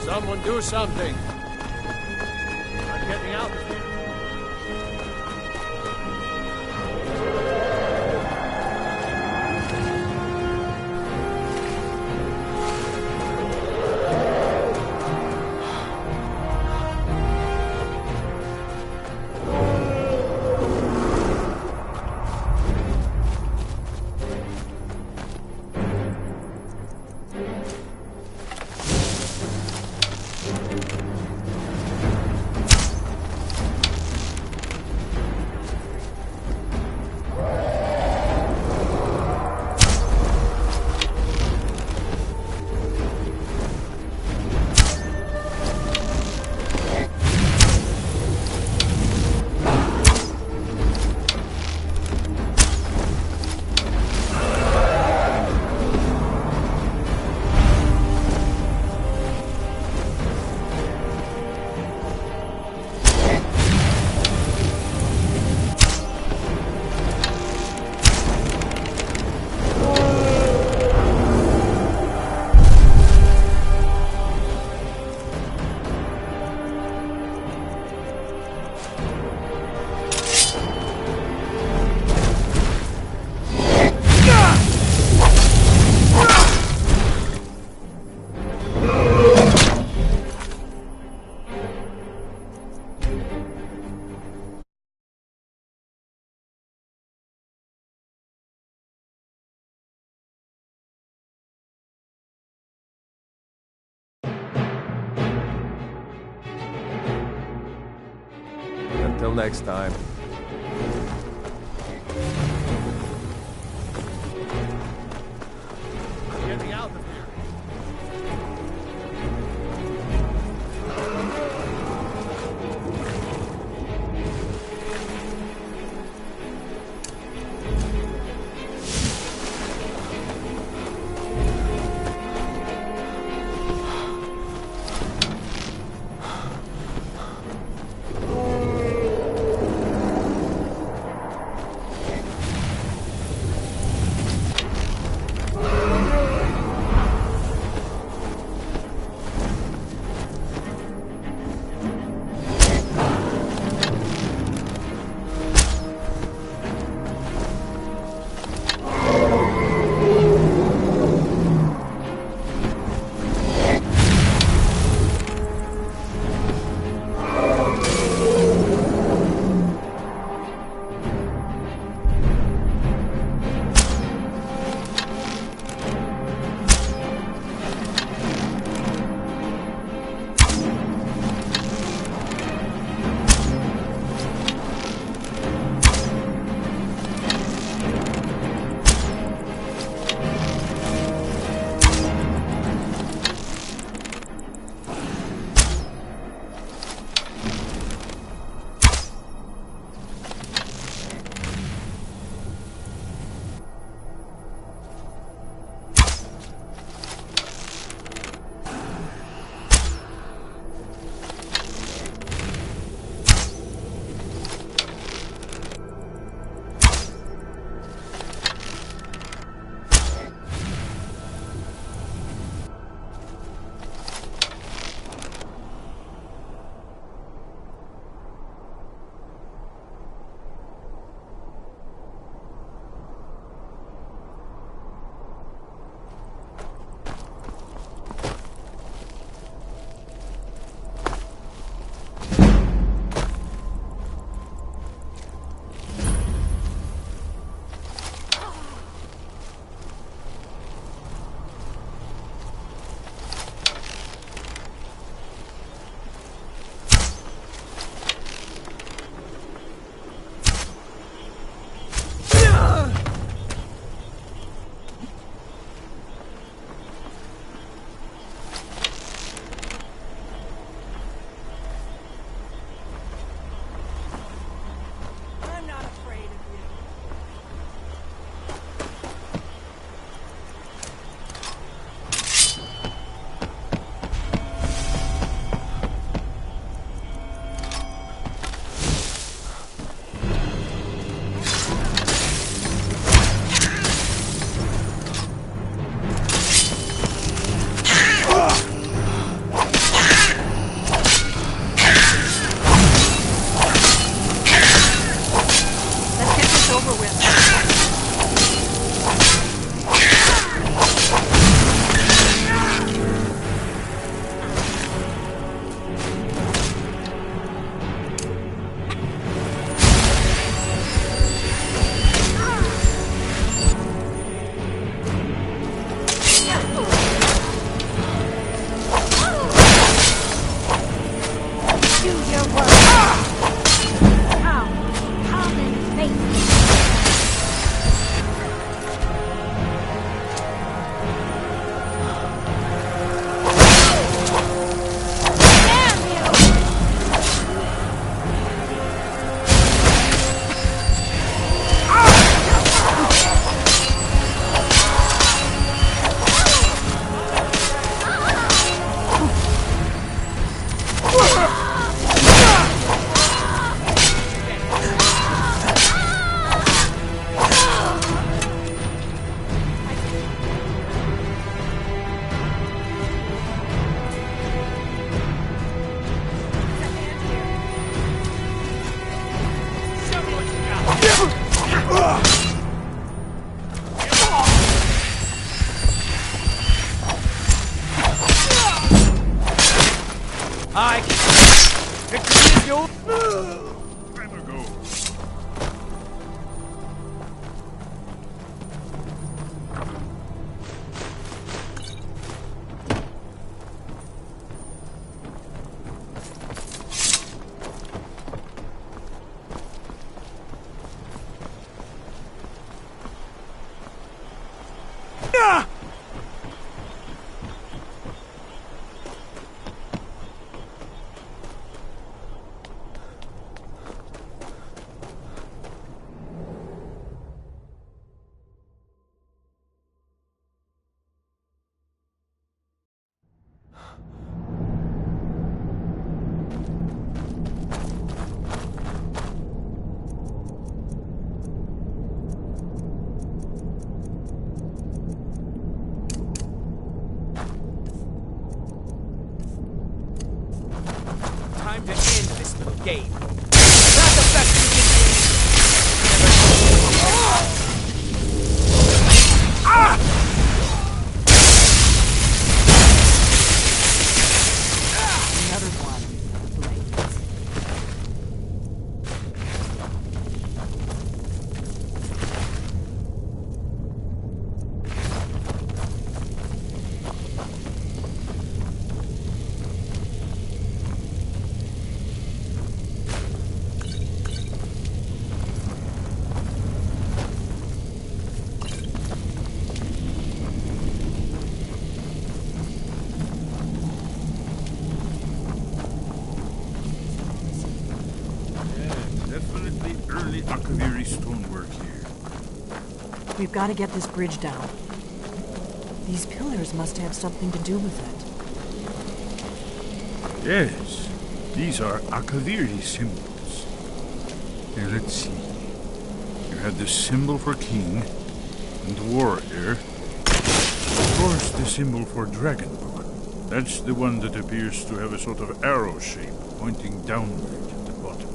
Someone do something! I'm getting out of here. Until next time. I'm getting out of here. I victory is yours. Time ago. Time to end this little game. Not the best you can Another one. Blades. Definitely early Akaviri stonework here. We've got to get this bridge down. These pillars must have something to do with it. Yes, these are Akaviri symbols. Here, let's see. You had the symbol for king and warrior. Of course, the symbol for dragonborn. That's the one that appears to have a sort of arrow shape pointing downward at the bottom.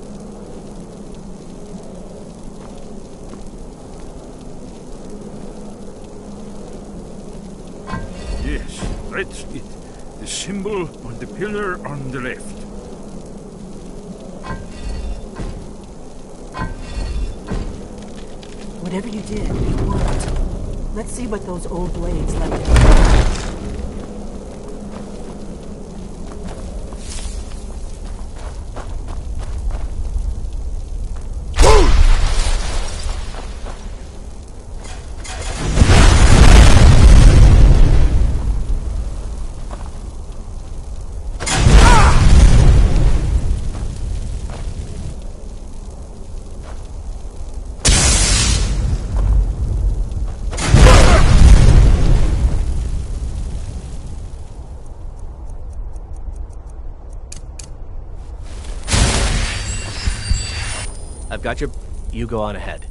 Yes, that's it. The symbol on the pillar on the left. Whatever you did, it worked. Let's see what those old blades left behind. I've got your... You go on ahead.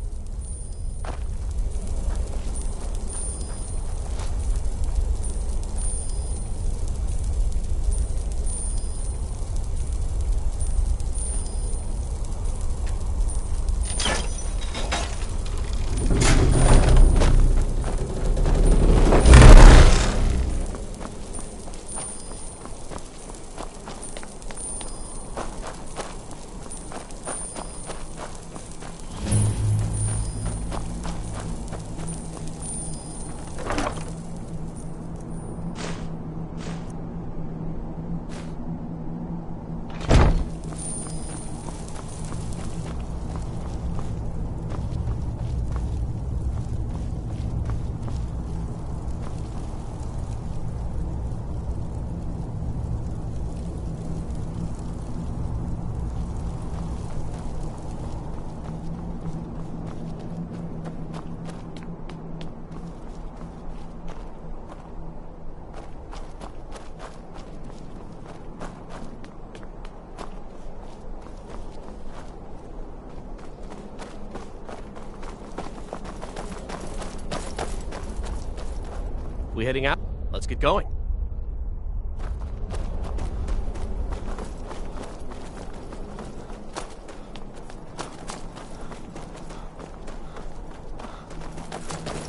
We heading out? Let's get going.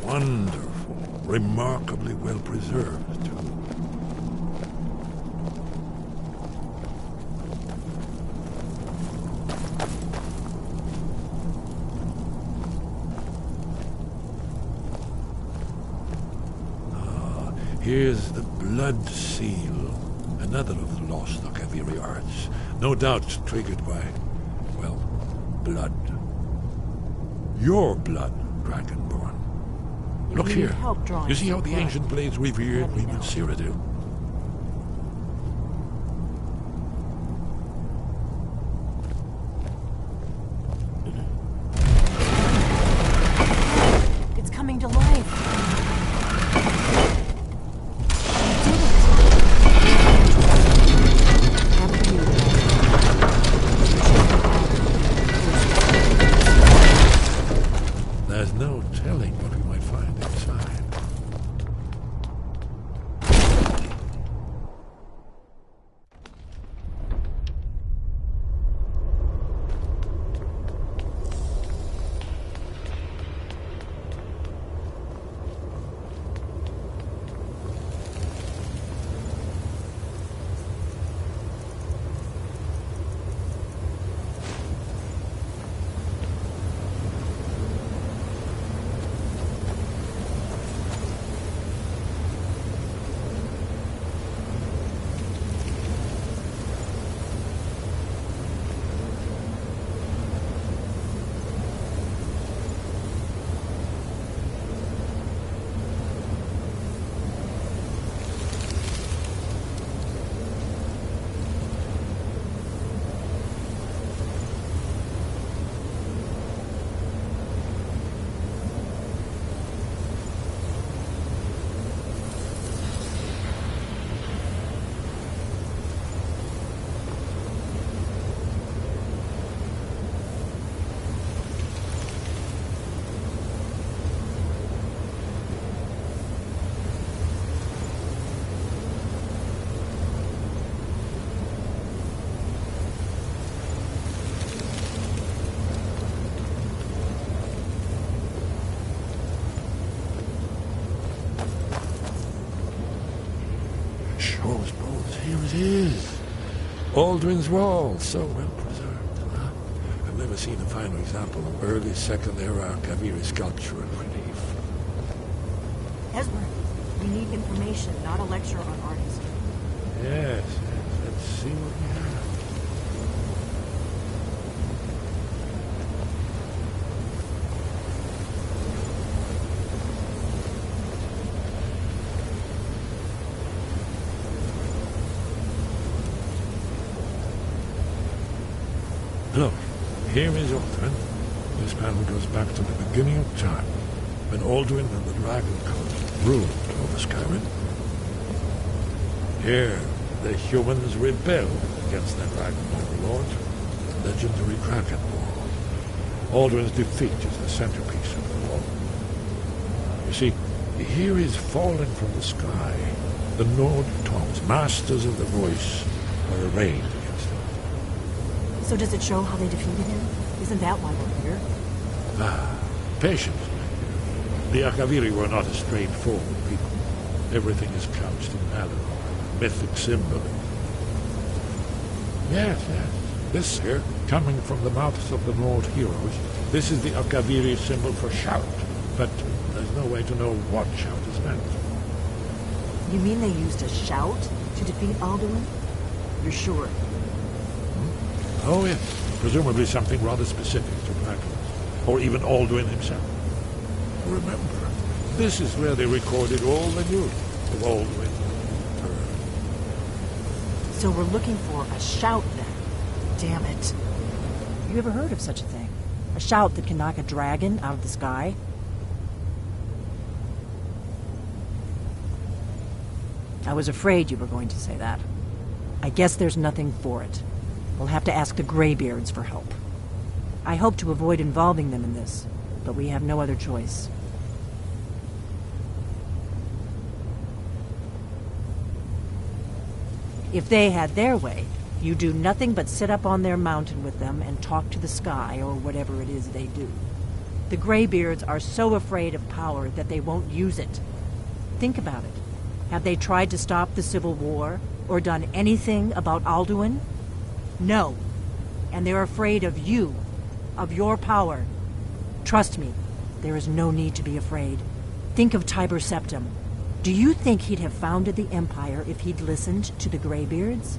Wonderful. Remarkably well preserved, too. Here's the Blood Seal, another of the lost Akaviri arts, no doubt triggered by, well, blood. Your blood, Dragonborn. Look You here. need help drawing You see how some the blood. ancient blades revered Let me Weeman know. Cyrodiil? It's coming to life. You did it. After you. There's no telling what we might find inside. Shows both. Here it is. Aldrin's Wall, so well preserved. Huh? I've never seen a finer example of early Second Era Kaviri sculpture and relief. Esmer, we need information, not a lecture on artists. Yes, let's see what we have. Look, here is Aldrin. This panel goes back to the beginning of time, when Aldrin and the Dragon Cult ruled over Skyrim. Here, the humans rebelled against their dragon overlord, the legendary Dragon War. Aldrin's defeat is the centerpiece of the wall. You see, here is falling from the sky. The Nord Tongs, masters of the voice, were arrayed against him. So does it show how they defeated him? Isn't that why we're here? Patience. The Akaviri were not a straightforward people. Everything is couched in allegory, mythic symbol. Yes. This here, coming from the mouths of the Nord heroes, this is the Akaviri symbol for shout. But there's no way to know what shout is meant. You mean they used a shout to defeat Alduin? You're sure? Oh, yes. Presumably something rather specific to dragons. Or even Alduin himself. Remember, this is where they recorded all the news of Alduin. So we're looking for a shout then. Damn it. You ever heard of such a thing? A shout that can knock a dragon out of the sky? I was afraid you were going to say that. I guess there's nothing for it. We'll have to ask the Greybeards for help. I hope to avoid involving them in this, but we have no other choice. If they had their way, you do nothing but sit up on their mountain with them and talk to the sky or whatever it is they do. The Greybeards are so afraid of power that they won't use it. Think about it. Have they tried to stop the Civil War or done anything about Alduin? No. And they're afraid of you, of your power. Trust me, there is no need to be afraid. Think of Tiber Septim. Do you think he'd have founded the Empire if he'd listened to the Greybeards?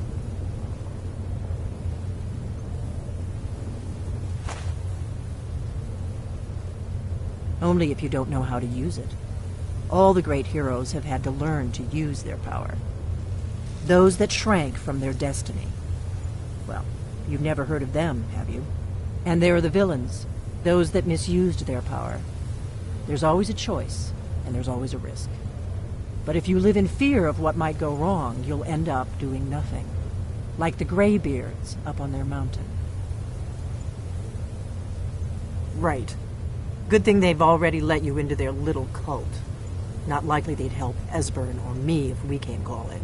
Only if you don't know how to use it. All the great heroes have had to learn to use their power. Those that shrank from their destiny. Well, you've never heard of them, have you? And there are the villains, those that misused their power. There's always a choice, and there's always a risk. But if you live in fear of what might go wrong, you'll end up doing nothing. Like the Greybeards up on their mountain. Right. Good thing they've already let you into their little cult. Not likely they'd help Esbern or me if we came calling.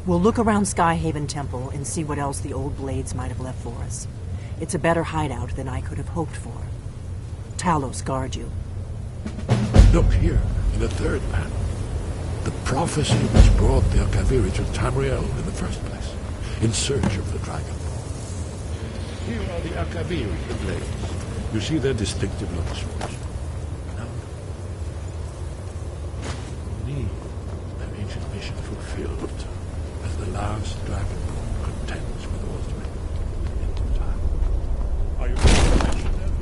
We'll look around Skyhaven Temple and see what else the old Blades might have left for us. It's a better hideout than I could have hoped for. Talos guard you. Look here, in the third panel. The prophecy which brought the Akaviri to Tamriel in the first place, in search of the Dragon Ball. Here are the Akaviri, the Blades. You see their distinctive-looking swords. Now, need an ancient mission fulfilled as the last Dragonborn contends with Ultimate in time. Are you going to mention them?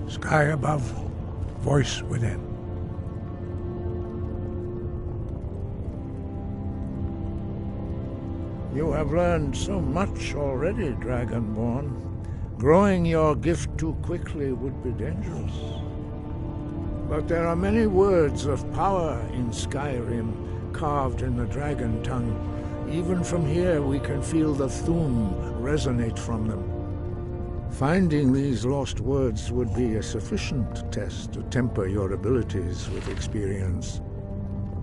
Sky above, voice within. You have learned so much already, Dragonborn. Growing your gift too quickly would be dangerous. But there are many words of power in Skyrim, carved in the dragon tongue. Even from here we can feel the Thum resonate from them. Finding these lost words would be a sufficient test to temper your abilities with experience.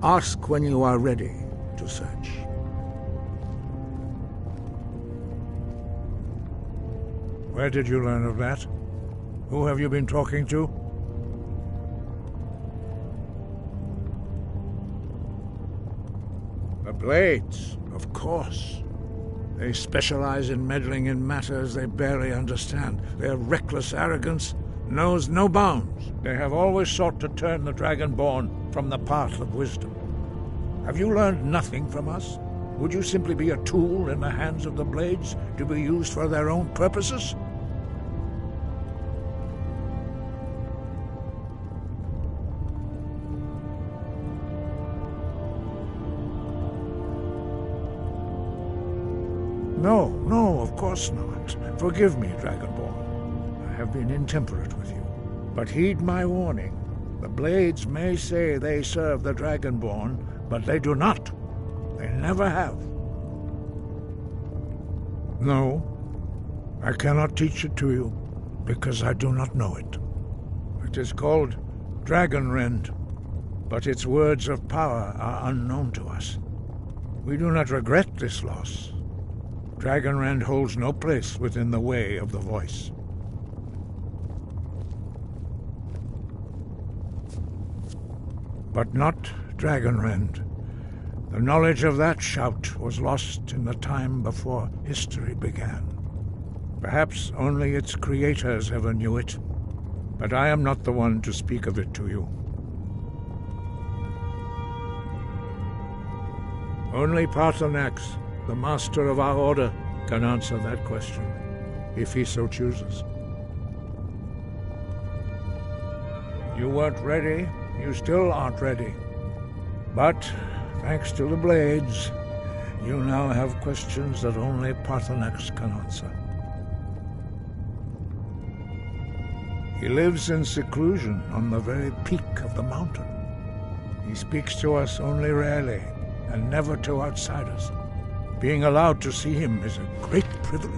Ask when you are ready to search. Where did you learn of that? Who have you been talking to? The Blades, of course. They specialize in meddling in matters they barely understand. Their reckless arrogance knows no bounds. They have always sought to turn the Dragonborn from the path of wisdom. Have you learned nothing from us? Would you simply be a tool in the hands of the Blades to be used for their own purposes? No, of course not. Forgive me, Dragonborn. I have been intemperate with you. But heed my warning. The Blades may say they serve the Dragonborn, but they do not. They never have. No, I cannot teach it to you, because I do not know it. It is called Dragonrend, but its words of power are unknown to us. We do not regret this loss. Dragonrend holds no place within the way of the voice. But not Dragonrend. The knowledge of that shout was lost in the time before history began. Perhaps only its creators ever knew it, but I am not the one to speak of it to you. Only Paarthurnax, the master of our order, can answer that question, if he so chooses. You weren't ready. You still aren't ready. But, thanks to the blades, you now have questions that only Paarthurnax can answer. He lives in seclusion on the very peak of the mountain. He speaks to us only rarely, and never to outsiders. Being allowed to see him is a great privilege.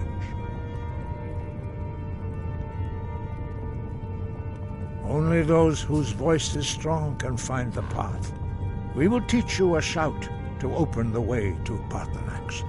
Only those whose voice is strong can find the path. We will teach you a shout to open the way to Paarthurnax.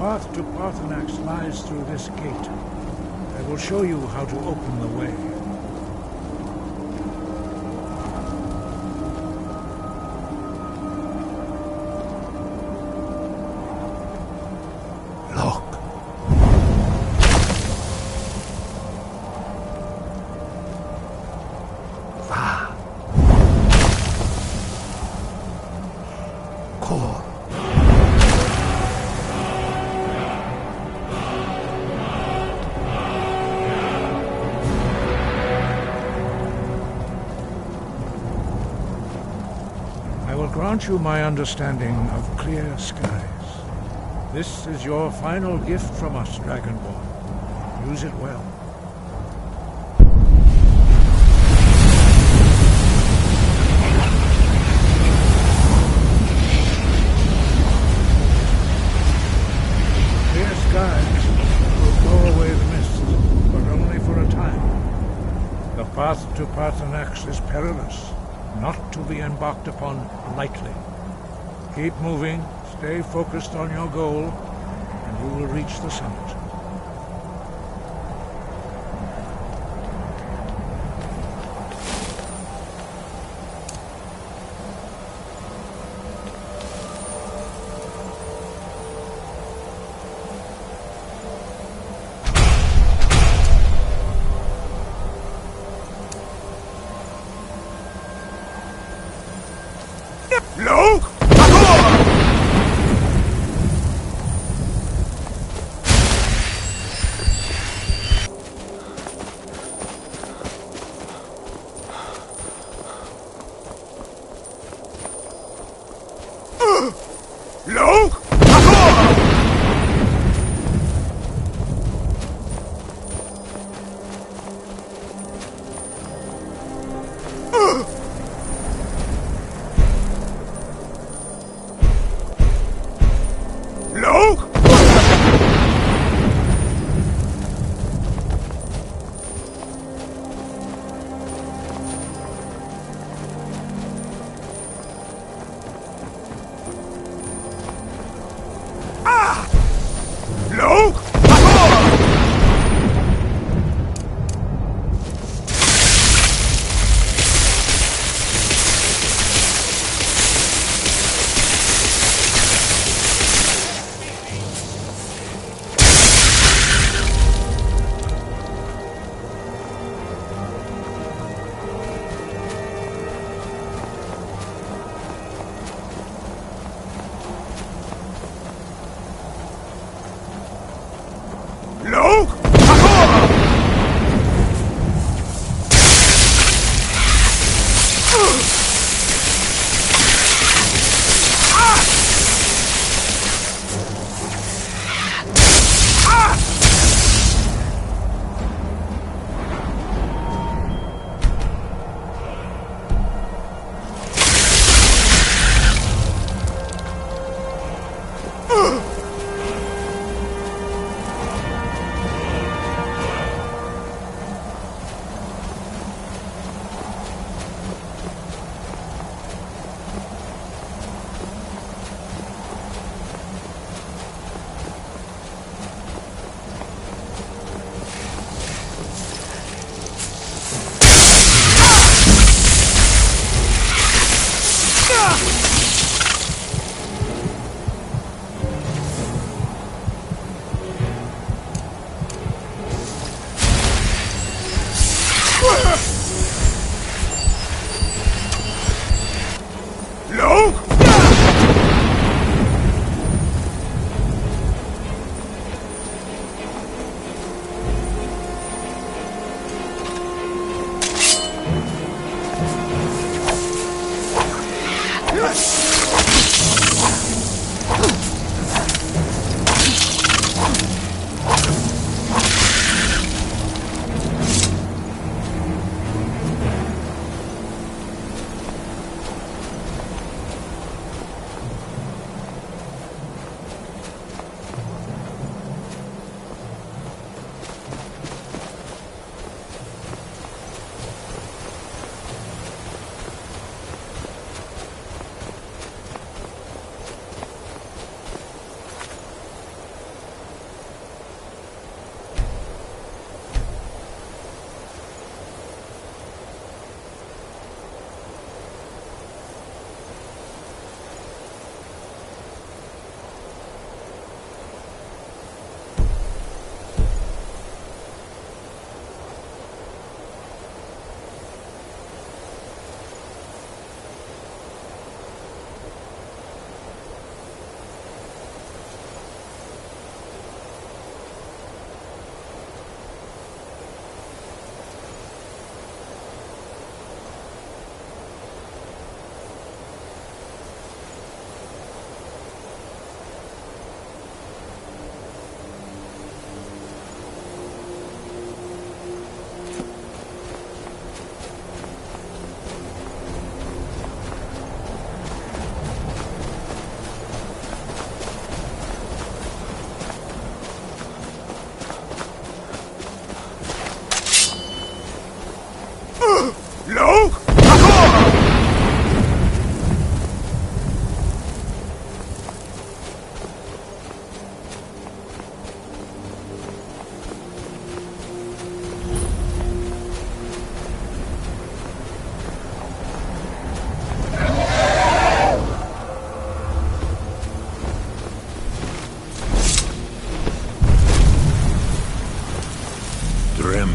The path to Paarthurnax lies through this gate. I will show you how to open the way. Look. Va. Kor. I will grant you my understanding of clear skies. This is your final gift from us, Dragonborn. Use it well. Clear skies will blow away the mist, but only for a time. The path to Paarthurnax is perilous, not to be embarked upon lightly. Keep moving, stay focused on your goal, and you will reach the summit. Look! Look!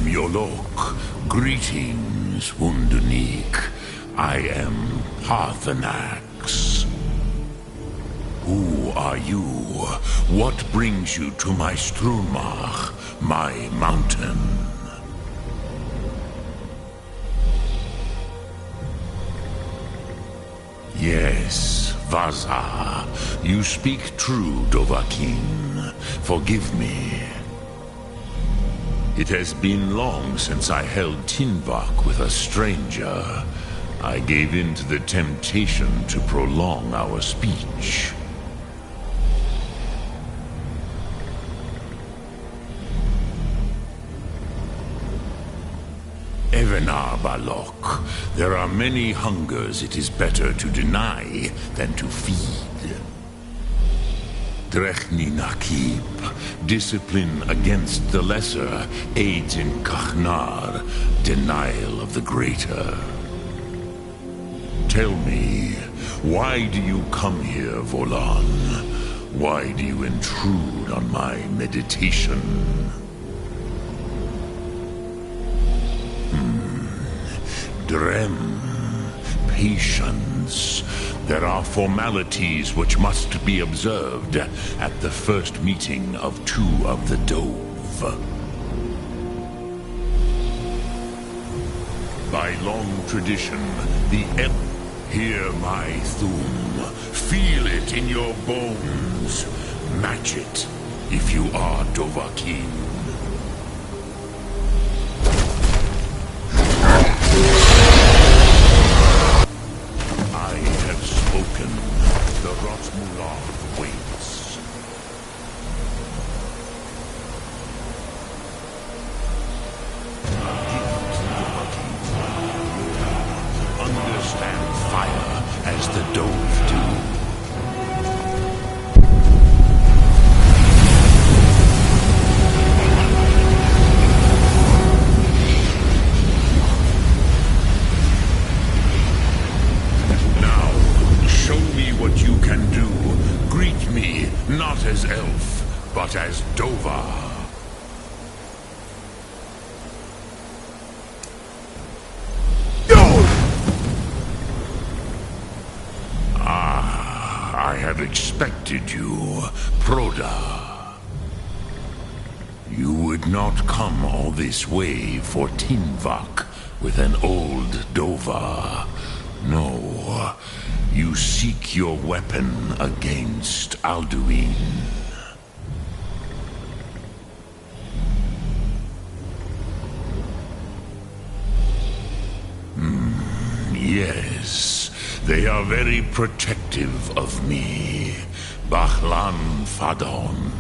Yolok. Greetings, Wundunik. I am Parthenax. Who are you? What brings you to my Strumach, my mountain? Yes, Vaza. You speak true, Dovahkiin. Forgive me. It has been long since I held Tinvak with a stranger. I gave in to the temptation to prolong our speech. Evenar Balok, there are many hungers it is better to deny than to feed. Drechni Nakib, discipline against the lesser aids in Kachnar, denial of the greater. Tell me, why do you come here, Volan? Why do you intrude on my meditation? Drem, patience. There are formalities which must be observed at the first meeting of two of the Dove. By long tradition, hear my Thum. Feel it in your bones. Match it if you are Dovahkiin. I have spoken. The Rotmulav waits. Understand fire as the Dove do. Now, show me what you can do. Greet me, not as elf, but as Dova. I have expected you, Proda. You would not come all this way for Tinvak with an old Dova. No, you seek your weapon against Alduin. Yes, they are very protective of me, Bahlan Fadon.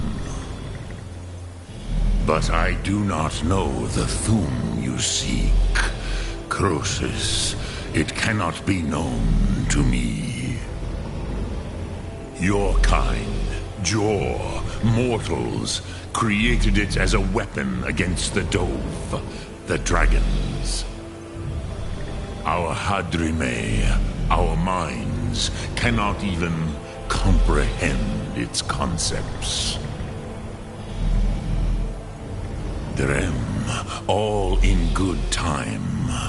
But I do not know the Thum you seek. Croesus, it cannot be known to me. Your kind, Jor, mortals, created it as a weapon against the Dove, the dragons. Our Hadrime, our minds, cannot even comprehend its concepts. Drem, all in good time.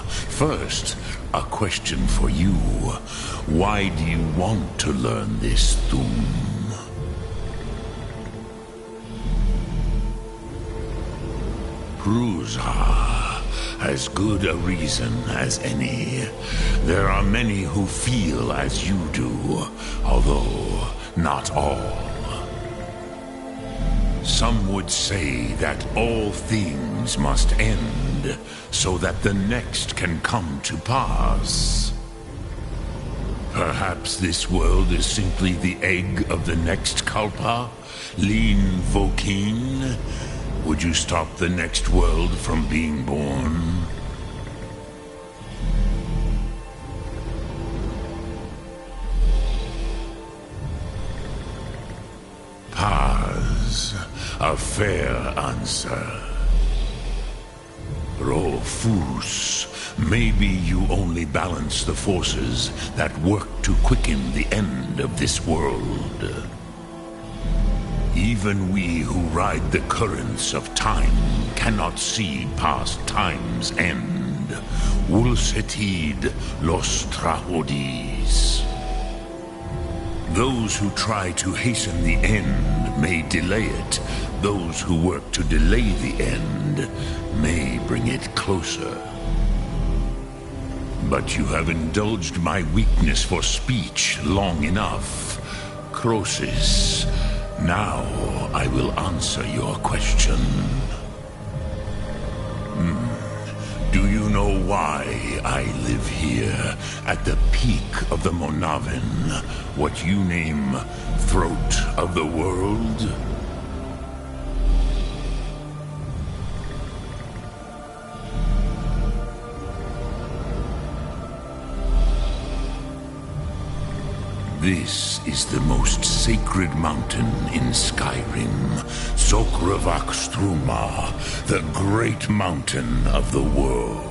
First, a question for you. Why do you want to learn this Thum? Prusa. As good a reason as any. There are many who feel as you do, although not all. Some would say that all things must end, so that the next can come to pass. Perhaps this world is simply the egg of the next Kalpa? Lean Vokin? Would you stop the next world from being born? Paz, a fair answer. Rofus, maybe you only balance the forces that work to quicken the end of this world. Even we who ride the currents of time cannot see past time's end. Wulsetid los trahodis. Those who try to hasten the end may delay it. Those who work to delay the end may bring it closer. But you have indulged my weakness for speech long enough. Croesus, now I will answer your question. Do you know why I live here, at the peak of the Monavin, what you name throat of the world? This is the most sacred mountain in Skyrim, Sokravak Struma, the great mountain of the world.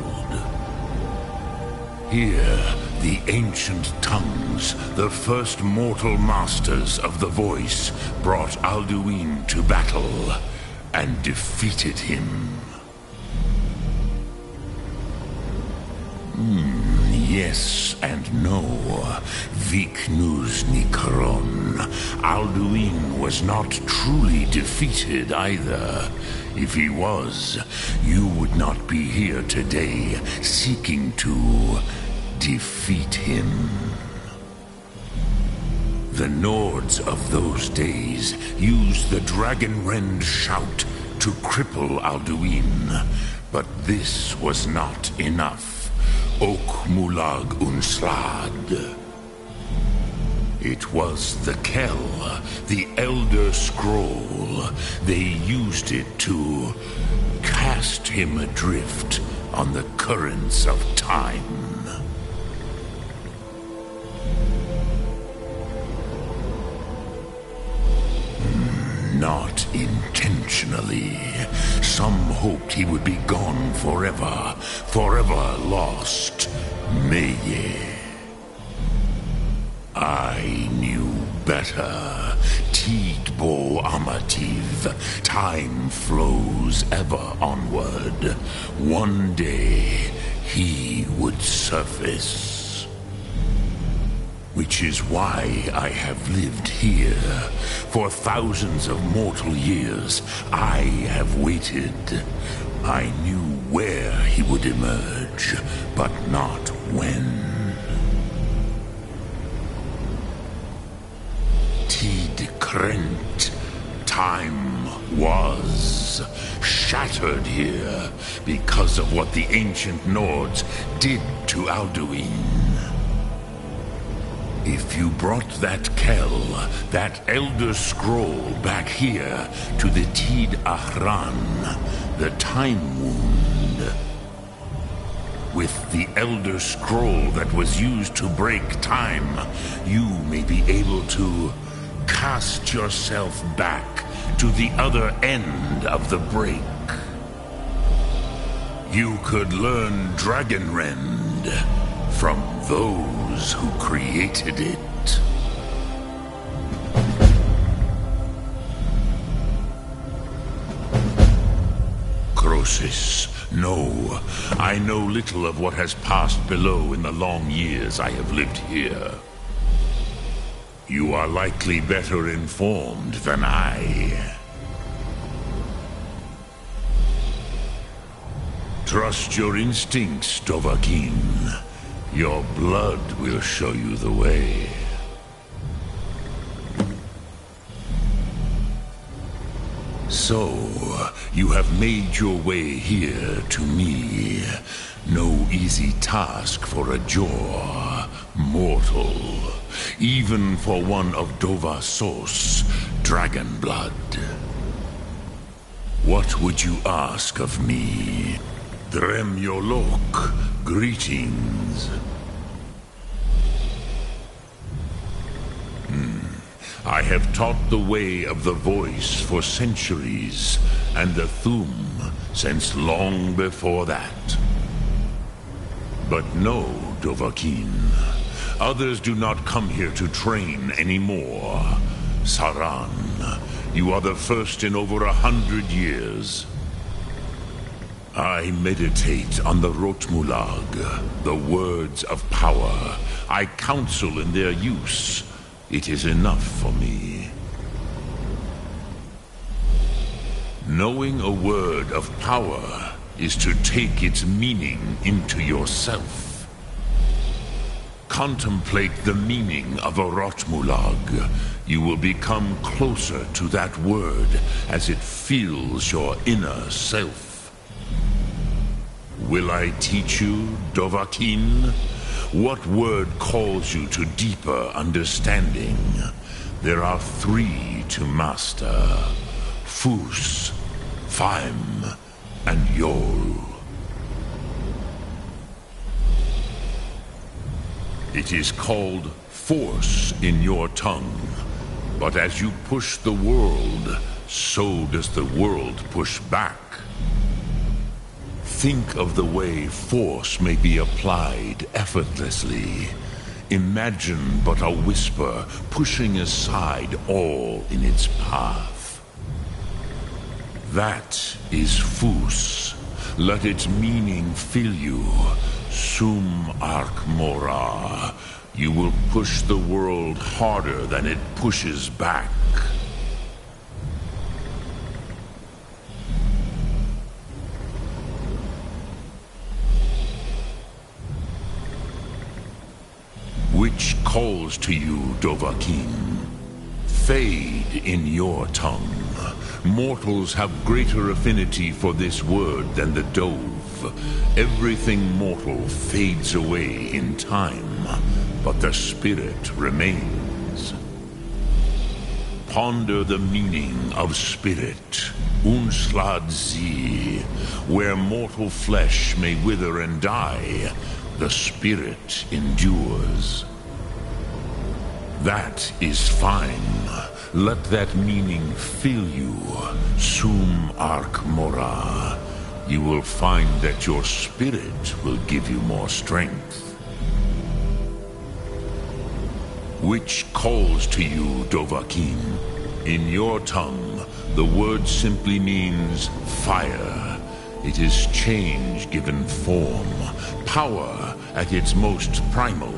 Here, the ancient tongues, the first mortal masters of the voice, brought Alduin to battle and defeated him. Yes and no. Viknus Nikaron. Alduin was not truly defeated either. If he was, you would not be here today seeking to defeat him. The Nords of those days used the Dragonrend shout to cripple Alduin, but this was not enough. Ok Mulag Unslad. It was the Kell, the Elder Scroll. They used it to cast him adrift on the currents of time. Not intentionally. Some hoped he would be gone forever, forever lost. Meye. I knew better. Tidbo Amativ. Time flows ever onward. One day, he would surface. Which is why I have lived here. For thousands of mortal years, I have waited. I knew where he would emerge, but not when. Tid Krent. Time was shattered here because of what the ancient Nords did to Alduin. If you brought that Kell, that Elder Scroll back here to the Tid Ahran, the Time Wound, with the Elder Scroll that was used to break time, you may be able to cast yourself back to the other end of the break. You could learn Dragonrend from those who created it. Croesus, no. I know little of what has passed below in the long years I have lived here. You are likely better informed than I. Trust your instincts, Dovahkiin. Your blood will show you the way. So, you have made your way here to me. No easy task for a Jor, mortal. Even for one of Dovahsos, dragon blood. What would you ask of me? Drem Yolok, greetings. I have taught the way of the voice for centuries, and the Thum since long before that. But no, Dovahkiin. Others do not come here to train anymore. Saran, You are the first in over 100 years. I meditate on the Rotmulag, the words of power. I counsel in their use. It is enough for me. Knowing a word of power is to take its meaning into yourself. Contemplate the meaning of a Rotmulag. You will become closer to that word as it fills your inner self. Will I teach you, Dovahkiin? What word calls you to deeper understanding? There are 3 to master: Fus, Faim, and Yol. It is called force in your tongue, but as you push the world, so does the world push back. Think of the way force may be applied effortlessly. Imagine but a whisper pushing aside all in its path. That is Fus. Let its meaning fill you. Sum Ark Mora. You will push the world harder than it pushes back. Which calls to you, Dovahkiin? Fade in your tongue. Mortals have greater affinity for this word than the Dove. Everything mortal fades away in time, but the spirit remains. Ponder the meaning of spirit, Unslad Zi. Where mortal flesh may wither and die, the spirit endures. That is fine. Let that meaning fill you, Sum Ark Mora. You will find that your spirit will give you more strength. Which calls to you, Dovahkiin? In your tongue, the word simply means fire. It is change given form, power at its most primal.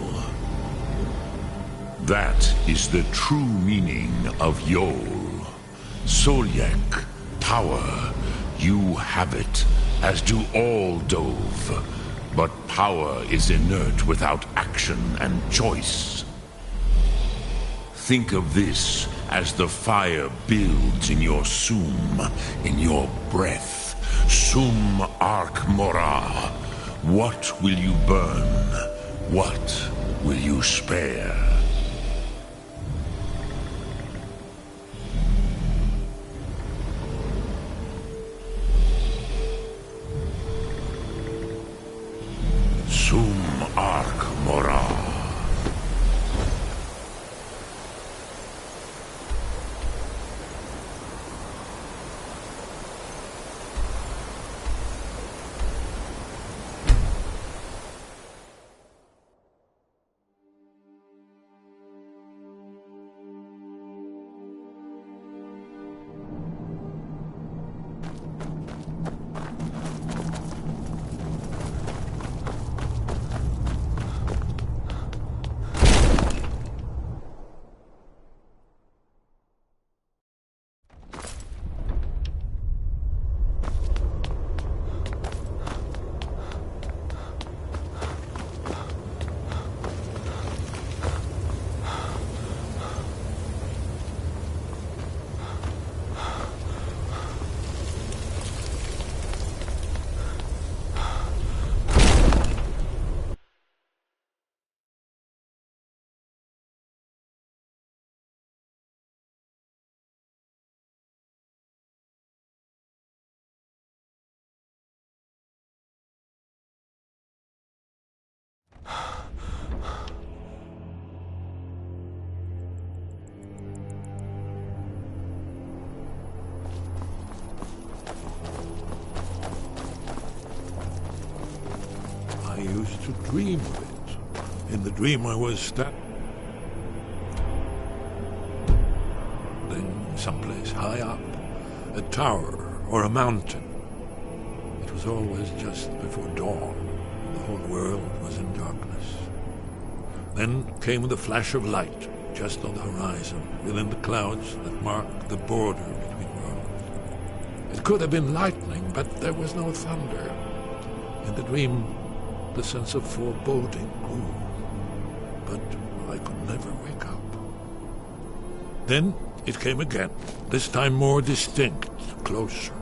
That is the true meaning of Yol. Solyek, power. You have it, as do all Dove. But power is inert without action and choice. Think of this as the fire builds in your Sum, in your breath. Sum Ark Mora. What will you burn? What will you spare? Sum Ark Mora. I used to dream of it. In the dream I was standing someplace high tower or a mountain. It was always just before dawn. The whole world was in darkness. Then came the flash of light, just on the horizon, within the clouds that mark the border between worlds. It could have been lightning, but there was no thunder. In the dream, the sense of foreboding grew. But I could never wake up. Then it came again, this time more distinct, closer.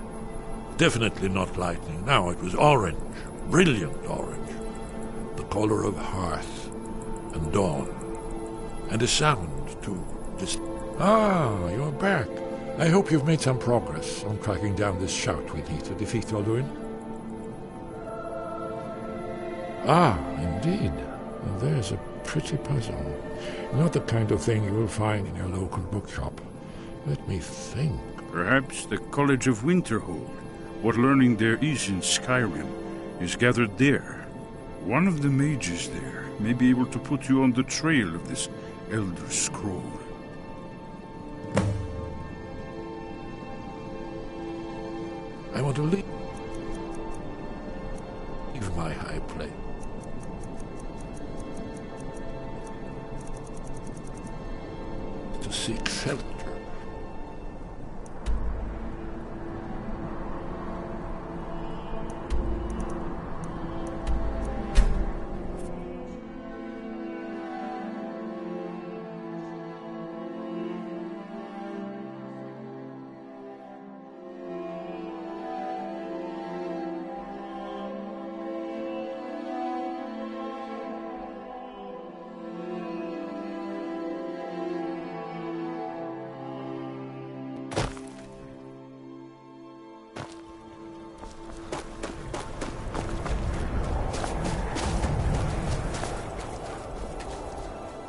Definitely not lightning. Now it was orange, brilliant orange. The color of hearth and dawn. And a sound, too. Ah, you're back. I hope you've made some progress on tracking down this shout we need to defeat Alduin. Ah, indeed. Well, there's a pretty puzzle. Not the kind of thing you will find in your local bookshop. Let me think. Perhaps the College of Winterhold. What learning there is in Skyrim is gathered there. One of the mages there may be able to put you on the trail of this Elder Scroll. I want to leave my high place. To seek shelter.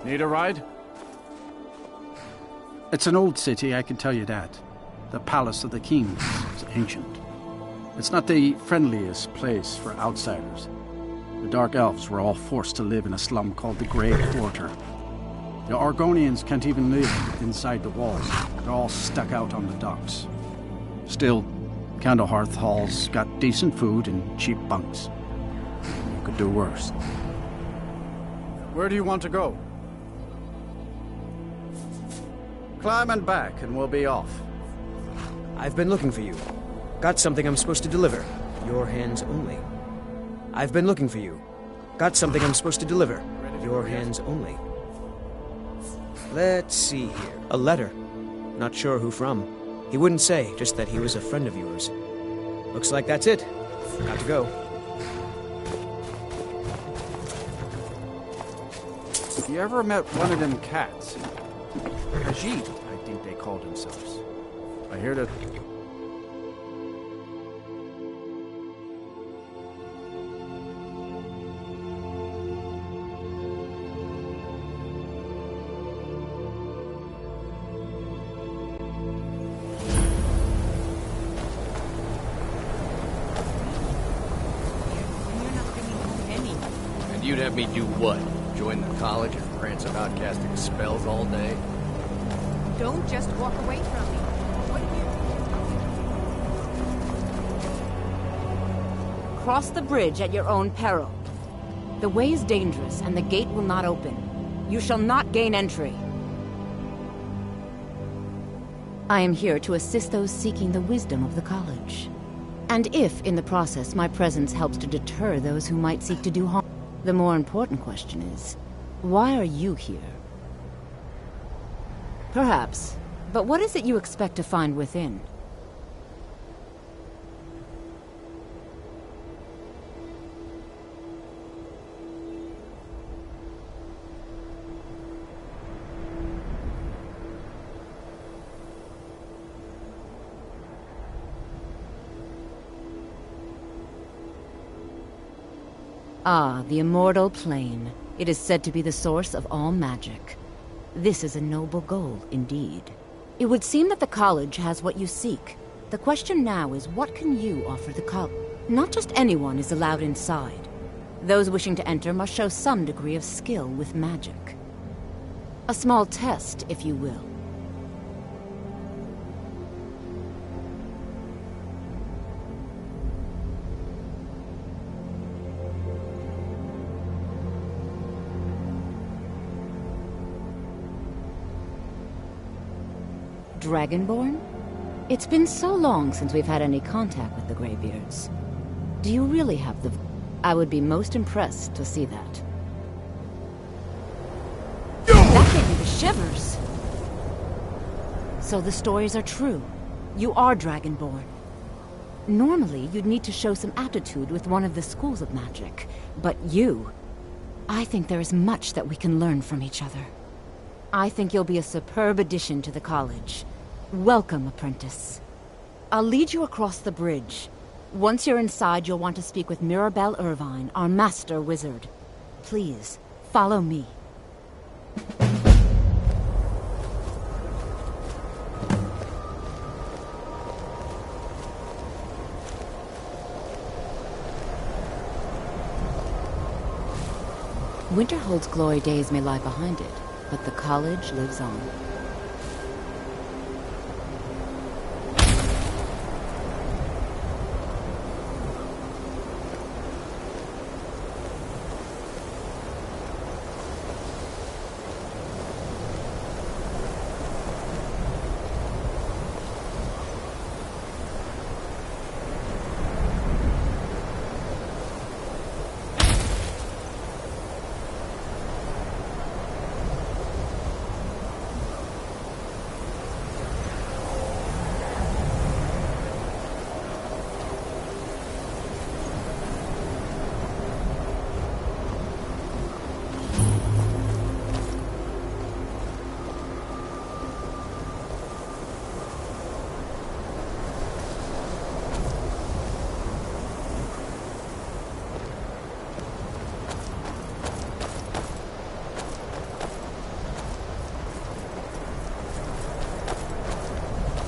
Need a ride? It's an old city, I can tell you that. The Palace of the Kings is ancient. It's not the friendliest place for outsiders. The Dark Elves were all forced to live in a slum called the Grey Quarter. The Argonians can't even live inside the walls. They're all stuck out on the docks. Still, Candlehearth Hall's got decent food and cheap bunks. You could do worse. Where do you want to go? Climb and back, and we'll be off. I've been looking for you. Got something I'm supposed to deliver. Your hands only. I've been looking for you. Got something I'm supposed to deliver. Your hands only. Let's see here. A letter. Not sure who from. He wouldn't say, just that he was a friend of yours. Looks like that's it. Got to go. You ever met one of them cats? Khajiit, I think they called themselves. I hear that... And you'd have me do what? Join the college and prance about casting spells all day? Don't just walk away from me. What do you... Cross the bridge at your own peril. The way is dangerous, and the gate will not open. You shall not gain entry. I am here to assist those seeking the wisdom of the college. And if, in the process, my presence helps to deter those who might seek to do harm. The more important question is, why are you here? Perhaps. But what is it you expect to find within? Ah, the immortal plane. It is said to be the source of all magic. This is a noble goal, indeed. It would seem that the college has what you seek. The question now is, what can you offer the college? Not just anyone is allowed inside. Those wishing to enter must show some degree of skill with magic. A small test, if you will. Dragonborn? It's been so long since we've had any contact with the Greybeards. Do you really have the... I would be most impressed to see that. That gave me the shivers! So the stories are true. You are Dragonborn. Normally, you'd need to show some aptitude with one of the schools of magic. But you... I think there is much that we can learn from each other. I think you'll be a superb addition to the college. Welcome, apprentice. I'll lead you across the bridge. Once you're inside, you'll want to speak with Mirabelle Irvine, our master wizard. Please, follow me. Winterhold's glory days may lie behind it, but the college lives on.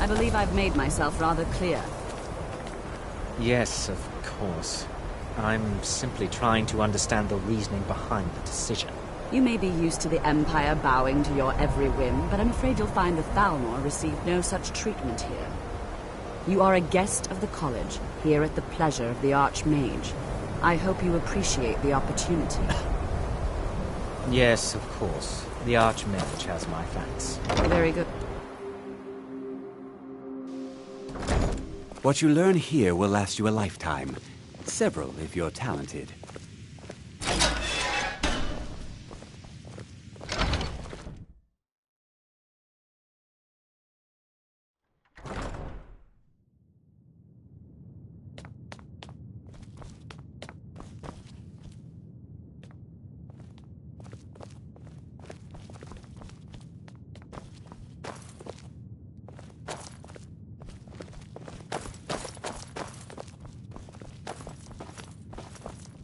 I believe I've made myself rather clear. Yes, of course. I'm simply trying to understand the reasoning behind the decision. You may be used to the Empire bowing to your every whim, but I'm afraid you'll find the Thalmor received no such treatment here. You are a guest of the college, here at the pleasure of the Archmage. I hope you appreciate the opportunity. Yes, of course. The Archmage has my thanks. Very good. What you learn here will last you a lifetime. Several, if you're talented.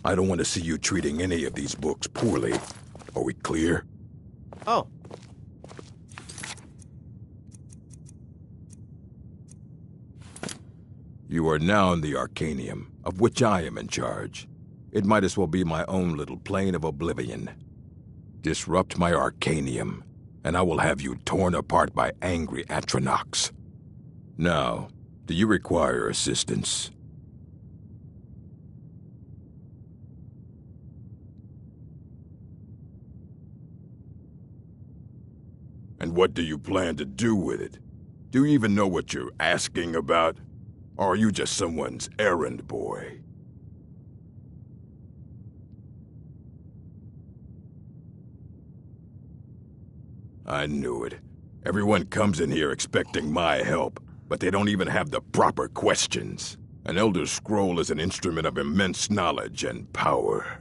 I don't want to see you treating any of these books poorly. Are we clear? Oh. You are now in the Arcanium, of which I am in charge. It might as well be my own little plane of oblivion. Disrupt my Arcanium, and I will have you torn apart by angry Atronachs. Now, do you require assistance? And what do you plan to do with it? Do you even know what you're asking about? Or are you just someone's errand boy? I knew it. Everyone comes in here expecting my help, but they don't even have the proper questions. An Elder Scroll is an instrument of immense knowledge and power.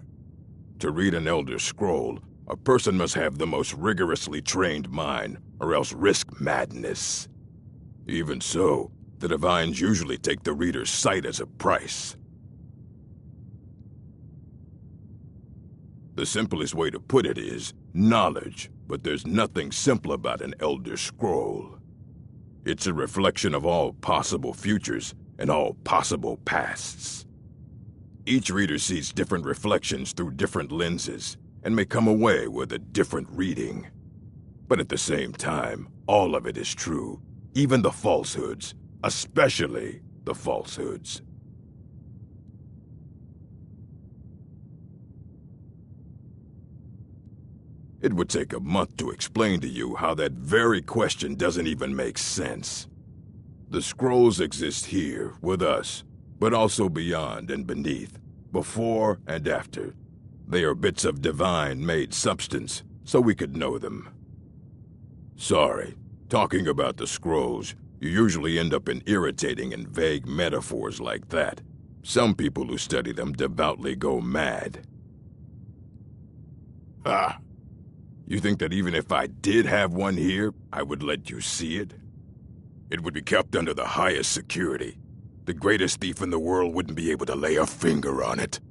To read an Elder Scroll, a person must have the most rigorously trained mind, or else risk madness. Even so, the Divines usually take the reader's sight as a price. The simplest way to put it is knowledge, but there's nothing simple about an Elder Scroll. It's a reflection of all possible futures and all possible pasts. Each reader sees different reflections through different lenses, and may come away with a different reading. But at the same time, all of it is true, even the falsehoods, especially the falsehoods. It would take a month to explain to you how that very question doesn't even make sense. The scrolls exist here, with us, but also beyond and beneath, before and after. They are bits of divine-made substance, so we could know them. Sorry, talking about the scrolls, you usually end up in irritating and vague metaphors like that. Some people who study them devoutly go mad. Ah, you think that even if I did have one here, I would let you see it? It would be kept under the highest security. The greatest thief in the world wouldn't be able to lay a finger on it.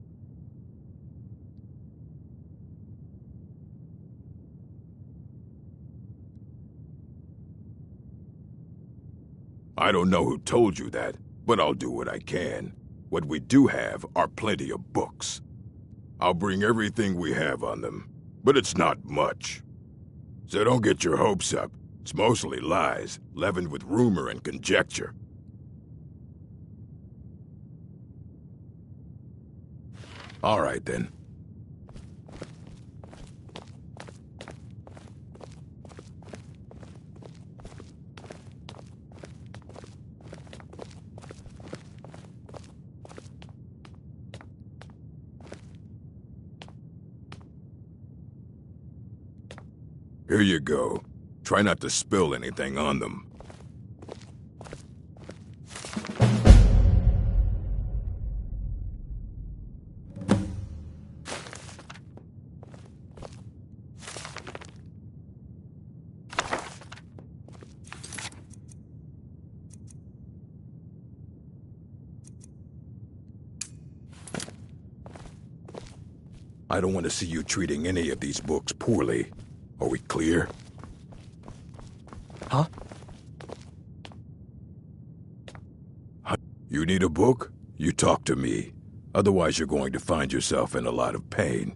I don't know who told you that, but I'll do what I can. What we do have are plenty of books. I'll bring everything we have on them, but it's not much. So don't get your hopes up. It's mostly lies, leavened with rumor and conjecture. All right, then. Here you go. Try not to spill anything on them. I don't want to see you treating any of these books poorly. Are we clear? Huh? You need a book? You talk to me. Otherwise you're going to find yourself in a lot of pain.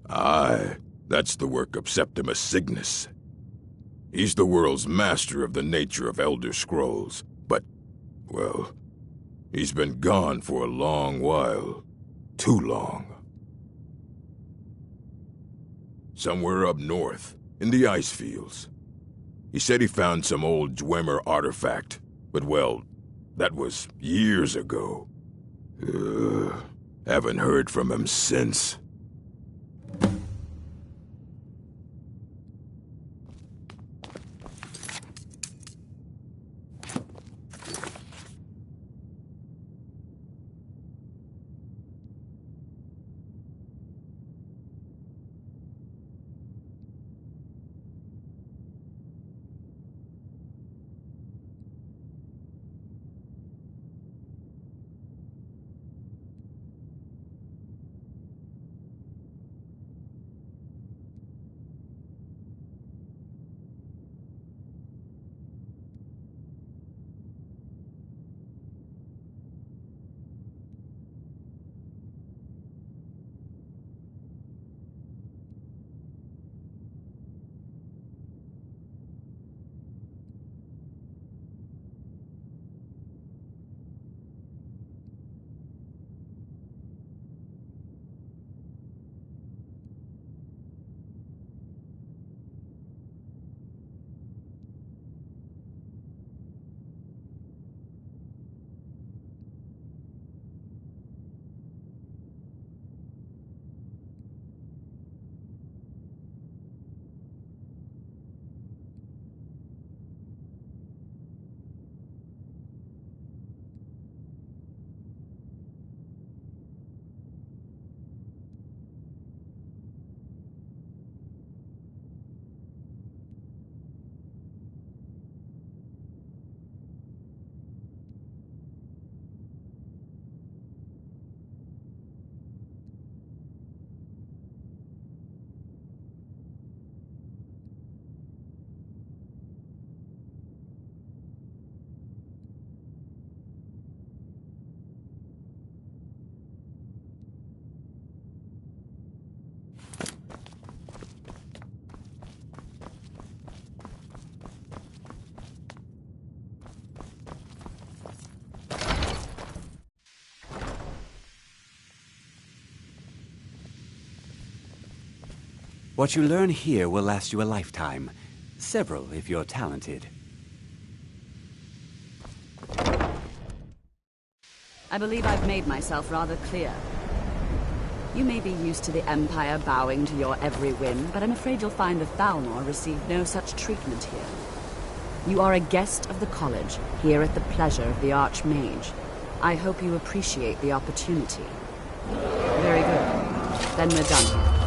Aye, that's the work of Septimus Cygnus. He's the world's master of the nature of Elder Scrolls, but, well, he's been gone for a long while. Too long. Somewhere up north, in the ice fields. He said he found some old Dwemer artifact, but well, that was years ago. Haven't heard from him since. What you learn here will last you a lifetime. Several, if you're talented. I believe I've made myself rather clear. You may be used to the Empire bowing to your every whim, but I'm afraid you'll find the Thalnor received no such treatment here. You are a guest of the college, here at the pleasure of the Archmage. I hope you appreciate the opportunity. Very good. Then we're done.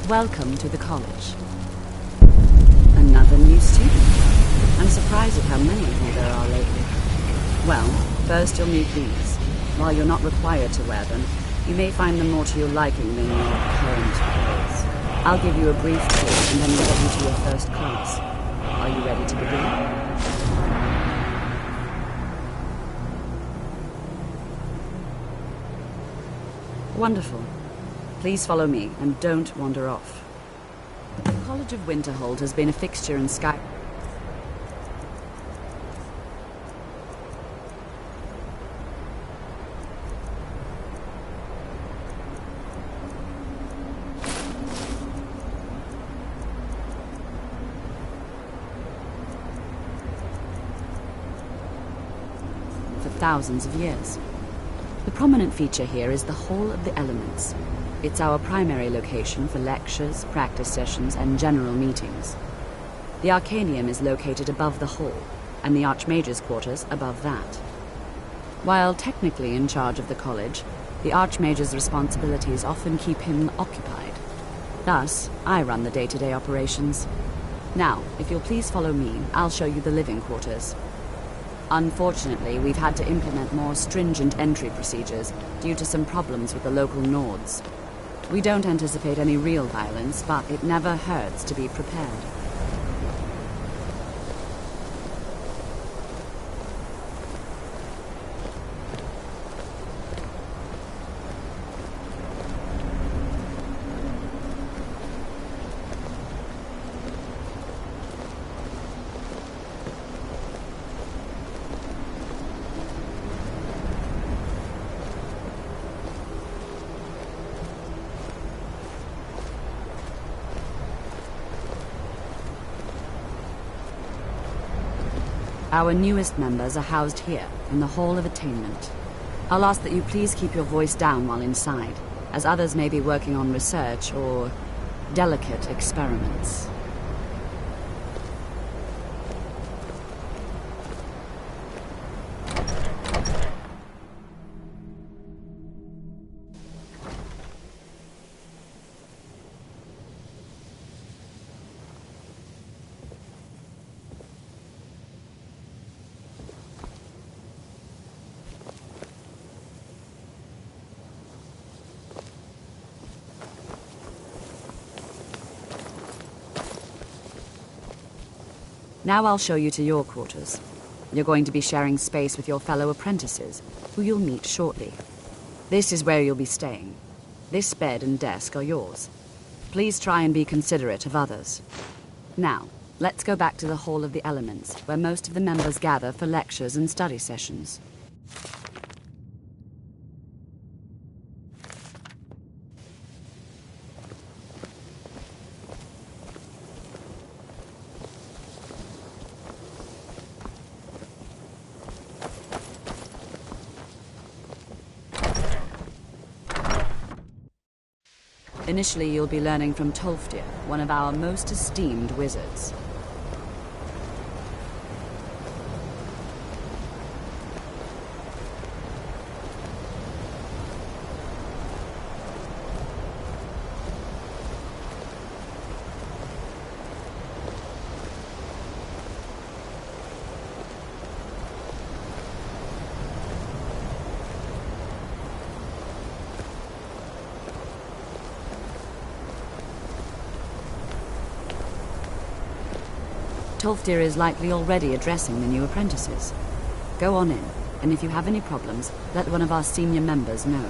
Welcome to the college. Another new student. I'm surprised at how many of you there are lately. Well, first you'll need these. While you're not required to wear them, you may find them more to your liking than your current clothes. I'll give you a brief tour and then we'll get you to your first class. Are you ready to begin? Wonderful. Please follow me, and don't wander off. The College of Winterhold has been a fixture in Skyrim. For thousands of years. The prominent feature here is the Hall of the Elements. It's our primary location for lectures, practice sessions, and general meetings. The Arcanium is located above the hall, and the Archmage's quarters above that. While technically in charge of the college, the Archmage's responsibilities often keep him occupied. Thus, I run the day-to-day operations. Now, if you'll please follow me, I'll show you the living quarters. Unfortunately, we've had to implement more stringent entry procedures due to some problems with the local Nords. We don't anticipate any real violence, but it never hurts to be prepared. Our newest members are housed here, in the Hall of Attainment. I'll ask that you please keep your voice down while inside, as others may be working on research or delicate experiments. Now I'll show you to your quarters. You're going to be sharing space with your fellow apprentices, who you'll meet shortly. This is where you'll be staying. This bed and desk are yours. Please try and be considerate of others. Now, let's go back to the Hall of the Elements, where most of the members gather for lectures and study sessions. Initially, you'll be learning from Tolfdir, one of our most esteemed wizards. Tolfdir is likely already addressing the new apprentices. Go on in, and if you have any problems, let one of our senior members know.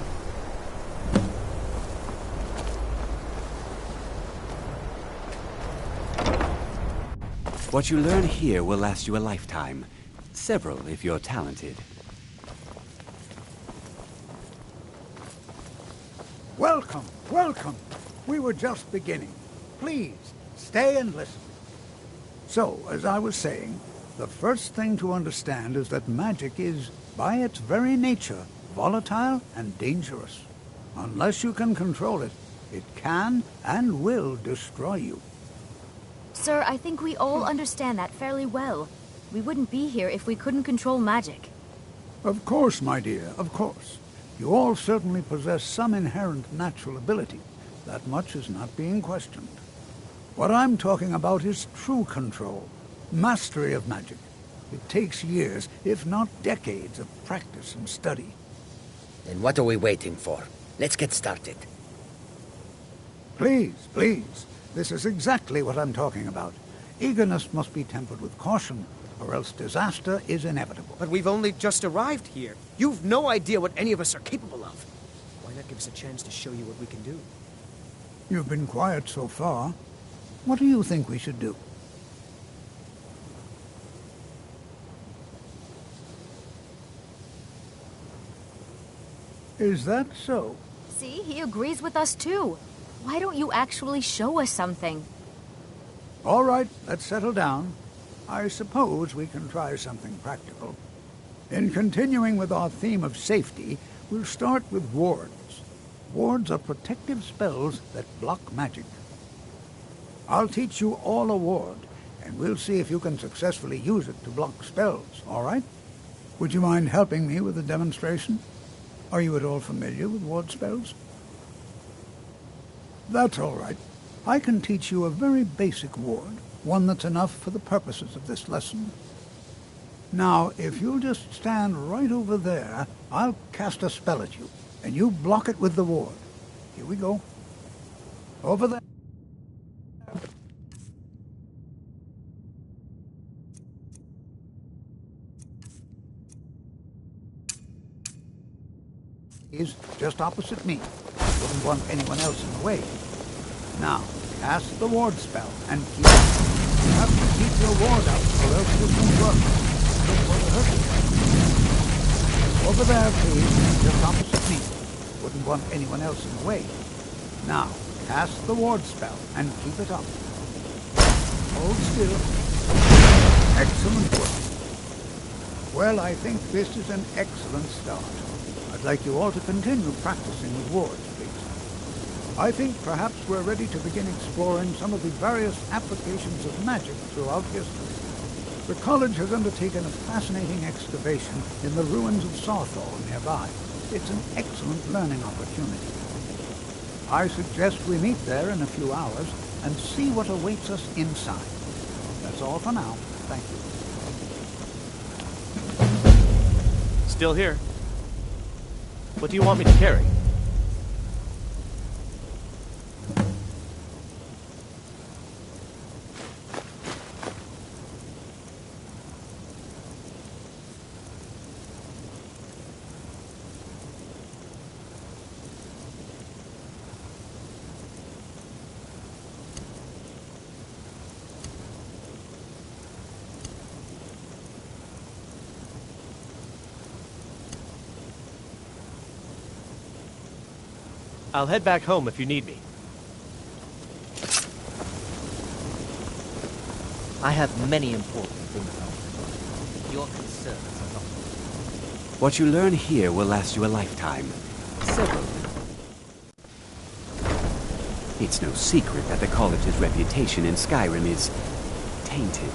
What you learn here will last you a lifetime. Several, if you're talented. Welcome, welcome. We were just beginning. Please, stay and listen. So, as I was saying, the first thing to understand is that magic is, by its very nature, volatile and dangerous. Unless you can control it, it can and will destroy you. Sir, I think we all understand that fairly well. We wouldn't be here if we couldn't control magic. Of course, my dear, of course. You all certainly possess some inherent natural ability. That much is not being questioned. What I'm talking about is true control, mastery of magic. It takes years, if not decades, of practice and study. Then what are we waiting for? Let's get started. Please, please. This is exactly what I'm talking about. Eagerness must be tempered with caution, or else disaster is inevitable. But we've only just arrived here. You've no idea what any of us are capable of. Why not give us a chance to show you what we can do? You've been quiet so far. What do you think we should do? Is that so? See, he agrees with us too. Why don't you actually show us something? All right, let's settle down. I suppose we can try something practical. In continuing with our theme of safety, we'll start with wards. Wards are protective spells that block magic. I'll teach you all a ward, and we'll see if you can successfully use it to block spells, all right? Would you mind helping me with a demonstration? Are you at all familiar with ward spells? That's all right. I can teach you a very basic ward, one that's enough for the purposes of this lesson. Now, if you'll just stand right over there, I'll cast a spell at you, and you block it with the ward. Here we go. Over there. Is just opposite me. Wouldn't want anyone else in the way. Now, cast the ward spell and keep it. You have to keep your ward out, or else this won't work. Don't want to hurt you. Over there, please, just opposite me. Wouldn't want anyone else in the way. Now, cast the ward spell and keep it up. Hold still. Excellent work. Well, I think this is an excellent start. I'd like you all to continue practicing with wards, please. I think perhaps we're ready to begin exploring some of the various applications of magic throughout history. The college has undertaken a fascinating excavation in the ruins of Sarthal nearby. It's an excellent learning opportunity. I suggest we meet there in a few hours and see what awaits us inside. That's all for now. Thank you. Still here. What do you want me to carry? I'll head back home if you need me. I have many important things on. Your concerns are not. What you learn here will last you a lifetime. Several. It's no secret that the college's reputation in Skyrim is tainted.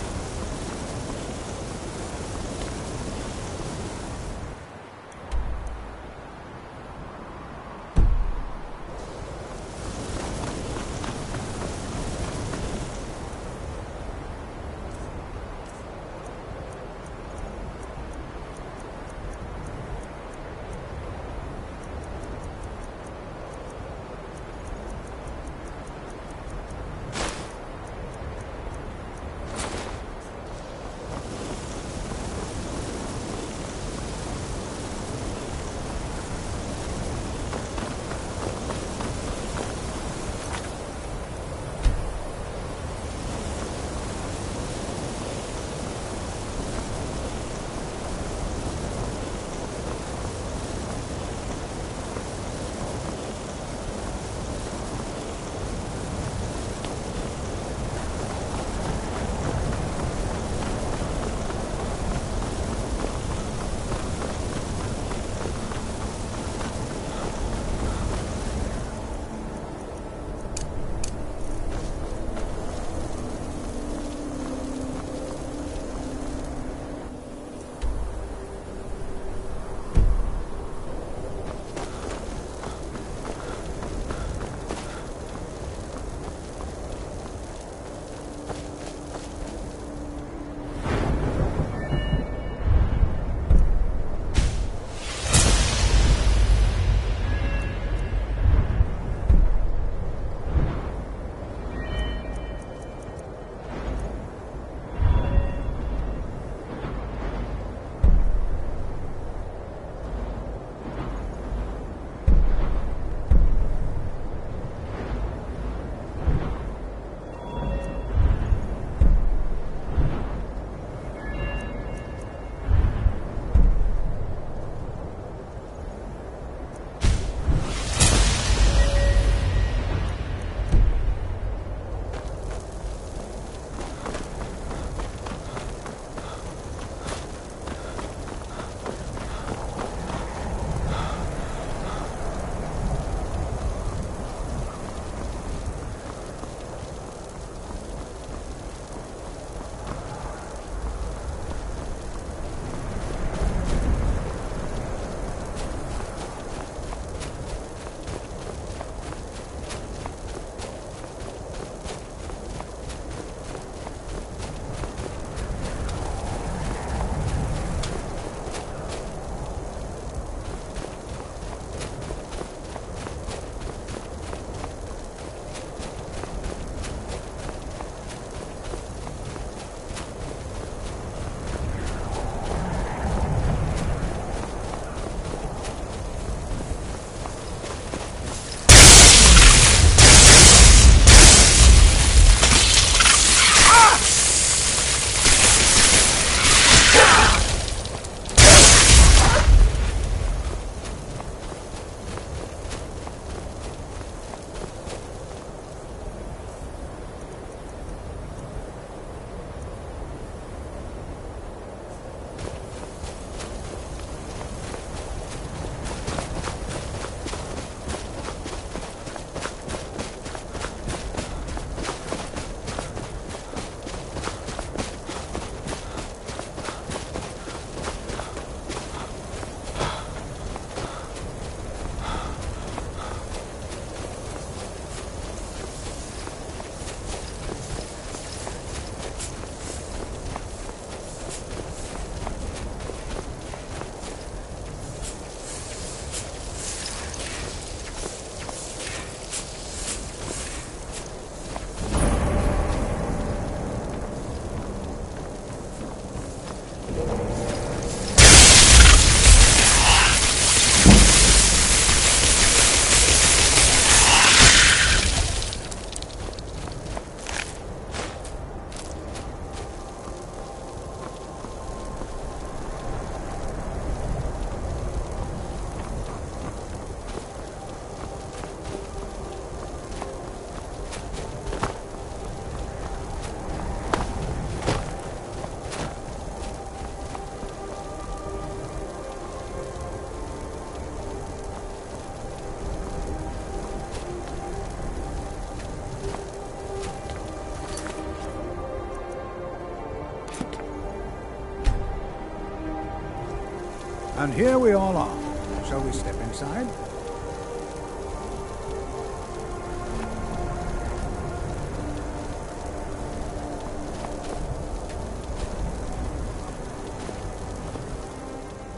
And here we all are. Shall we step inside?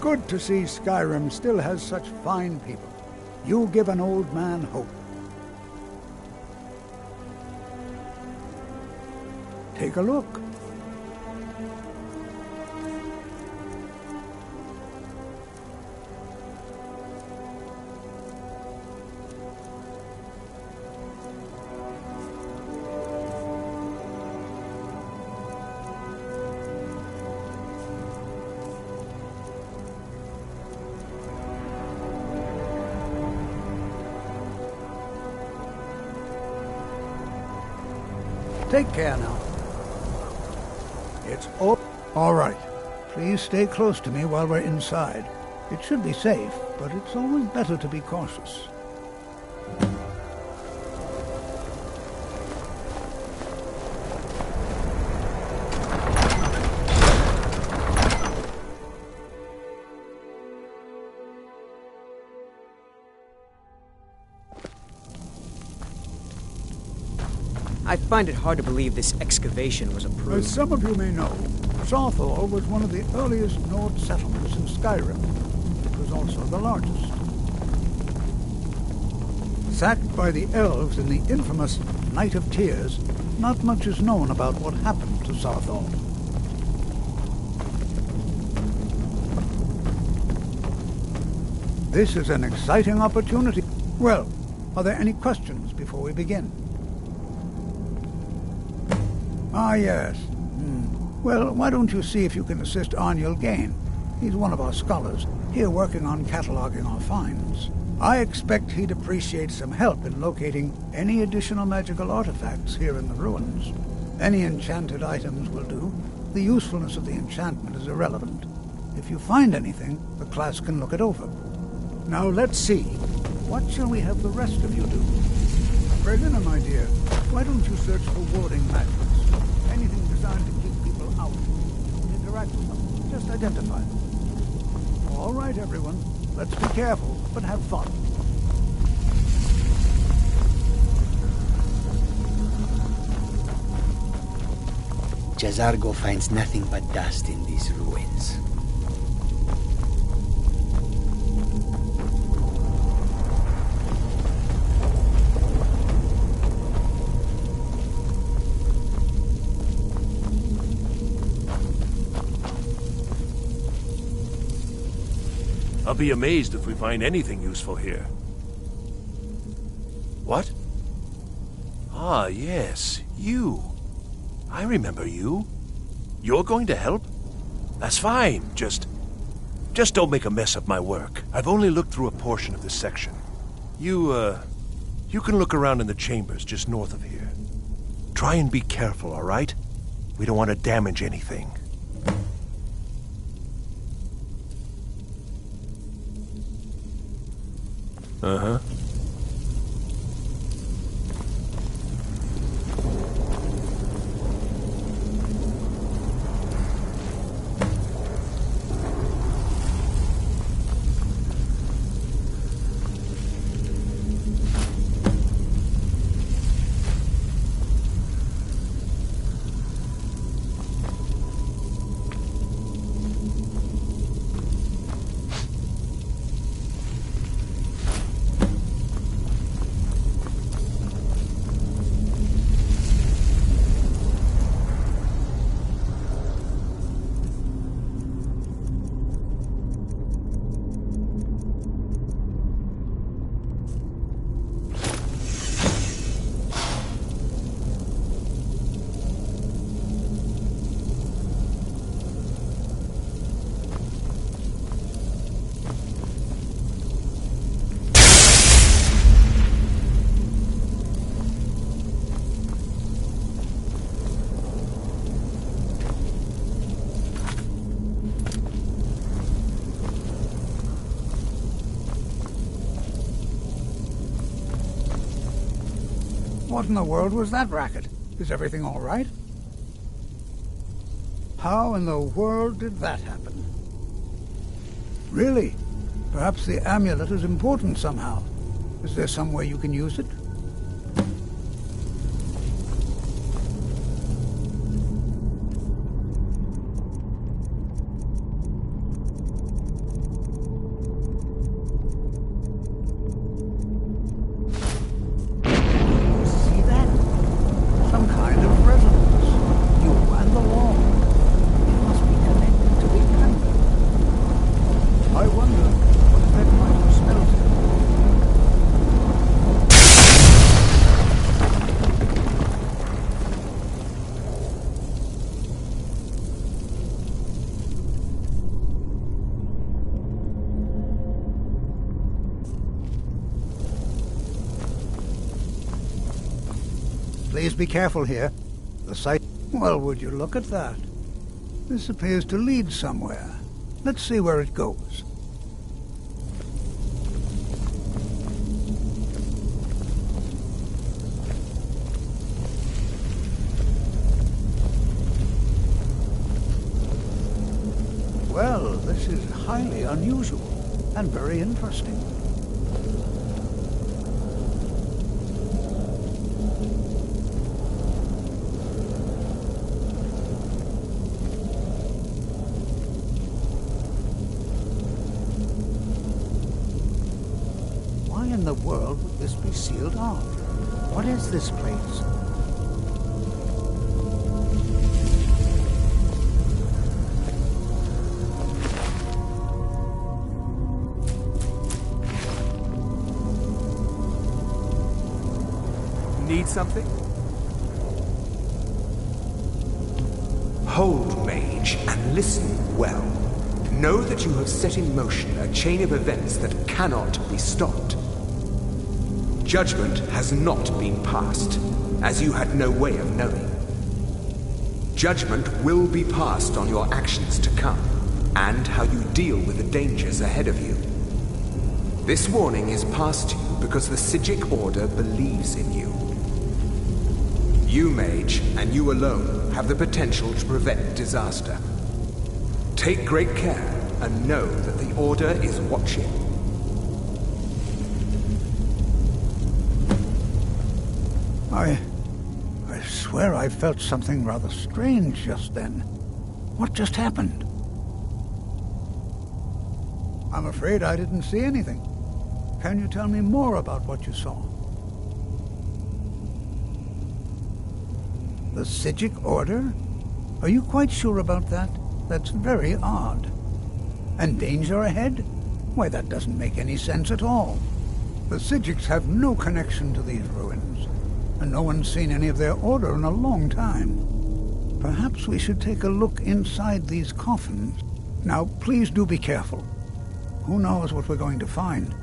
Good to see Skyrim still has such fine people. You give an old man hope. Take a look. Take care now. It's all right. Please stay close to me while we're inside. It should be safe, but it's always better to be cautious. I find it hard to believe this excavation was approved. As some of you may know, Sarthor was one of the earliest Nord settlements in Skyrim. It was also the largest. Sacked by the elves in the infamous Night of Tears, not much is known about what happened to Sarthor. This is an exciting opportunity. Well, are there any questions before we begin? Ah, yes. Well, why don't you see if you can assist Arniel Gain? He's one of our scholars, here working on cataloging our finds. I expect he'd appreciate some help in locating any additional magical artifacts here in the ruins. Any enchanted items will do. The usefulness of the enchantment is irrelevant. If you find anything, the class can look it over. Now let's see. What shall we have the rest of you do? Berliner, my dear, why don't you search for warding magics? Anything designed to keep people out. Interact with them. Just identify them. All right, everyone. Let's be careful, but have fun. Jazargo finds nothing but dust in these ruins. I'll be amazed if we find anything useful here. What? Ah, yes, you. I remember you. You're going to help? That's fine. Just don't make a mess of my work. I've only looked through a portion of this section. You can look around in the chambers just north of here. Try and be careful, all right? We don't want to damage anything. Uh-huh. What in the world was that racket? Is everything all right? How in the world did that happen? Really? Perhaps the amulet is important somehow. Is there some way you can use it? Please be careful here. The site... Well, would you look at that? This appears to lead somewhere. Let's see where it goes. Well, this is highly unusual and very interesting. Why in the world would this be sealed off? What is this place? Need something? Hold, mage, and listen well. Know that you have set in motion a chain of events that cannot be stopped. Judgment has not been passed, as you had no way of knowing. Judgment will be passed on your actions to come, and how you deal with the dangers ahead of you. This warning is passed to you because the Psijic Order believes in you. You, mage, and you alone, have the potential to prevent disaster. Take great care, and know that the Order is watching. I swear I felt something rather strange just then. What just happened? I'm afraid I didn't see anything. Can you tell me more about what you saw? The Psijic Order? Are you quite sure about that? That's very odd. And danger ahead? Why, that doesn't make any sense at all. The Psijics have no connection to these ruins, and no one's seen any of their order in a long time. Perhaps we should take a look inside these coffins. Now, please do be careful. Who knows what we're going to find?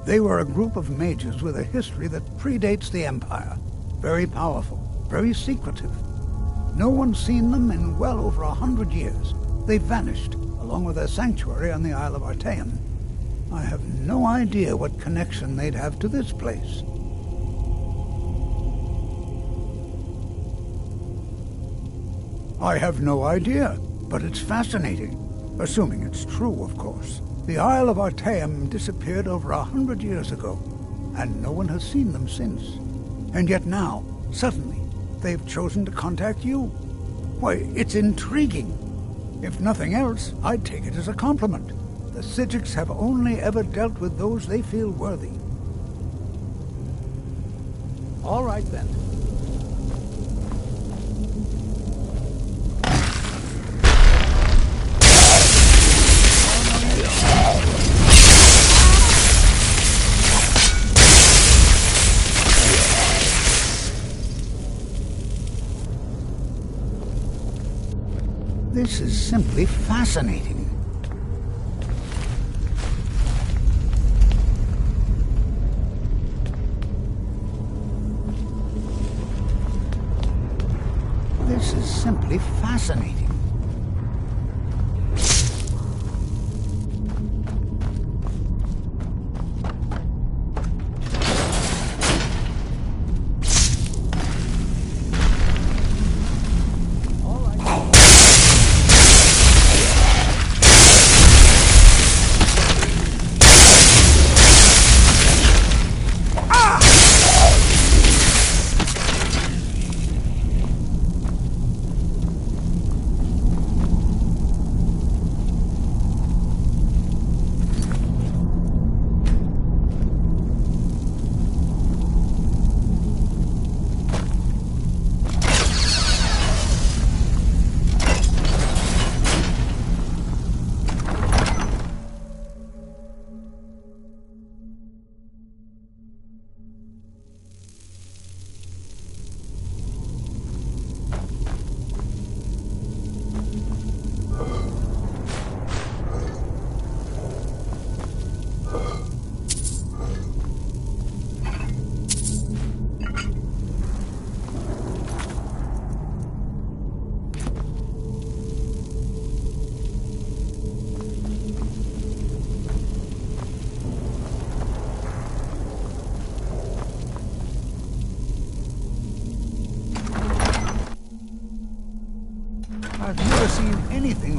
They were a group of mages with a history that predates the Empire. Very powerful, very secretive. No one's seen them in well over 100 years. They vanished, along with their sanctuary on the Isle of Artaeum. I have no idea what connection they'd have to this place. I have no idea, but it's fascinating. Assuming it's true, of course. The Isle of Artaeum disappeared over 100 years ago, and no one has seen them since. And yet now, suddenly, they've chosen to contact you. Why, it's intriguing. If nothing else, I'd take it as a compliment. The Psijics have only ever dealt with those they feel worthy. All right, then. This is simply fascinating. This is simply fascinating.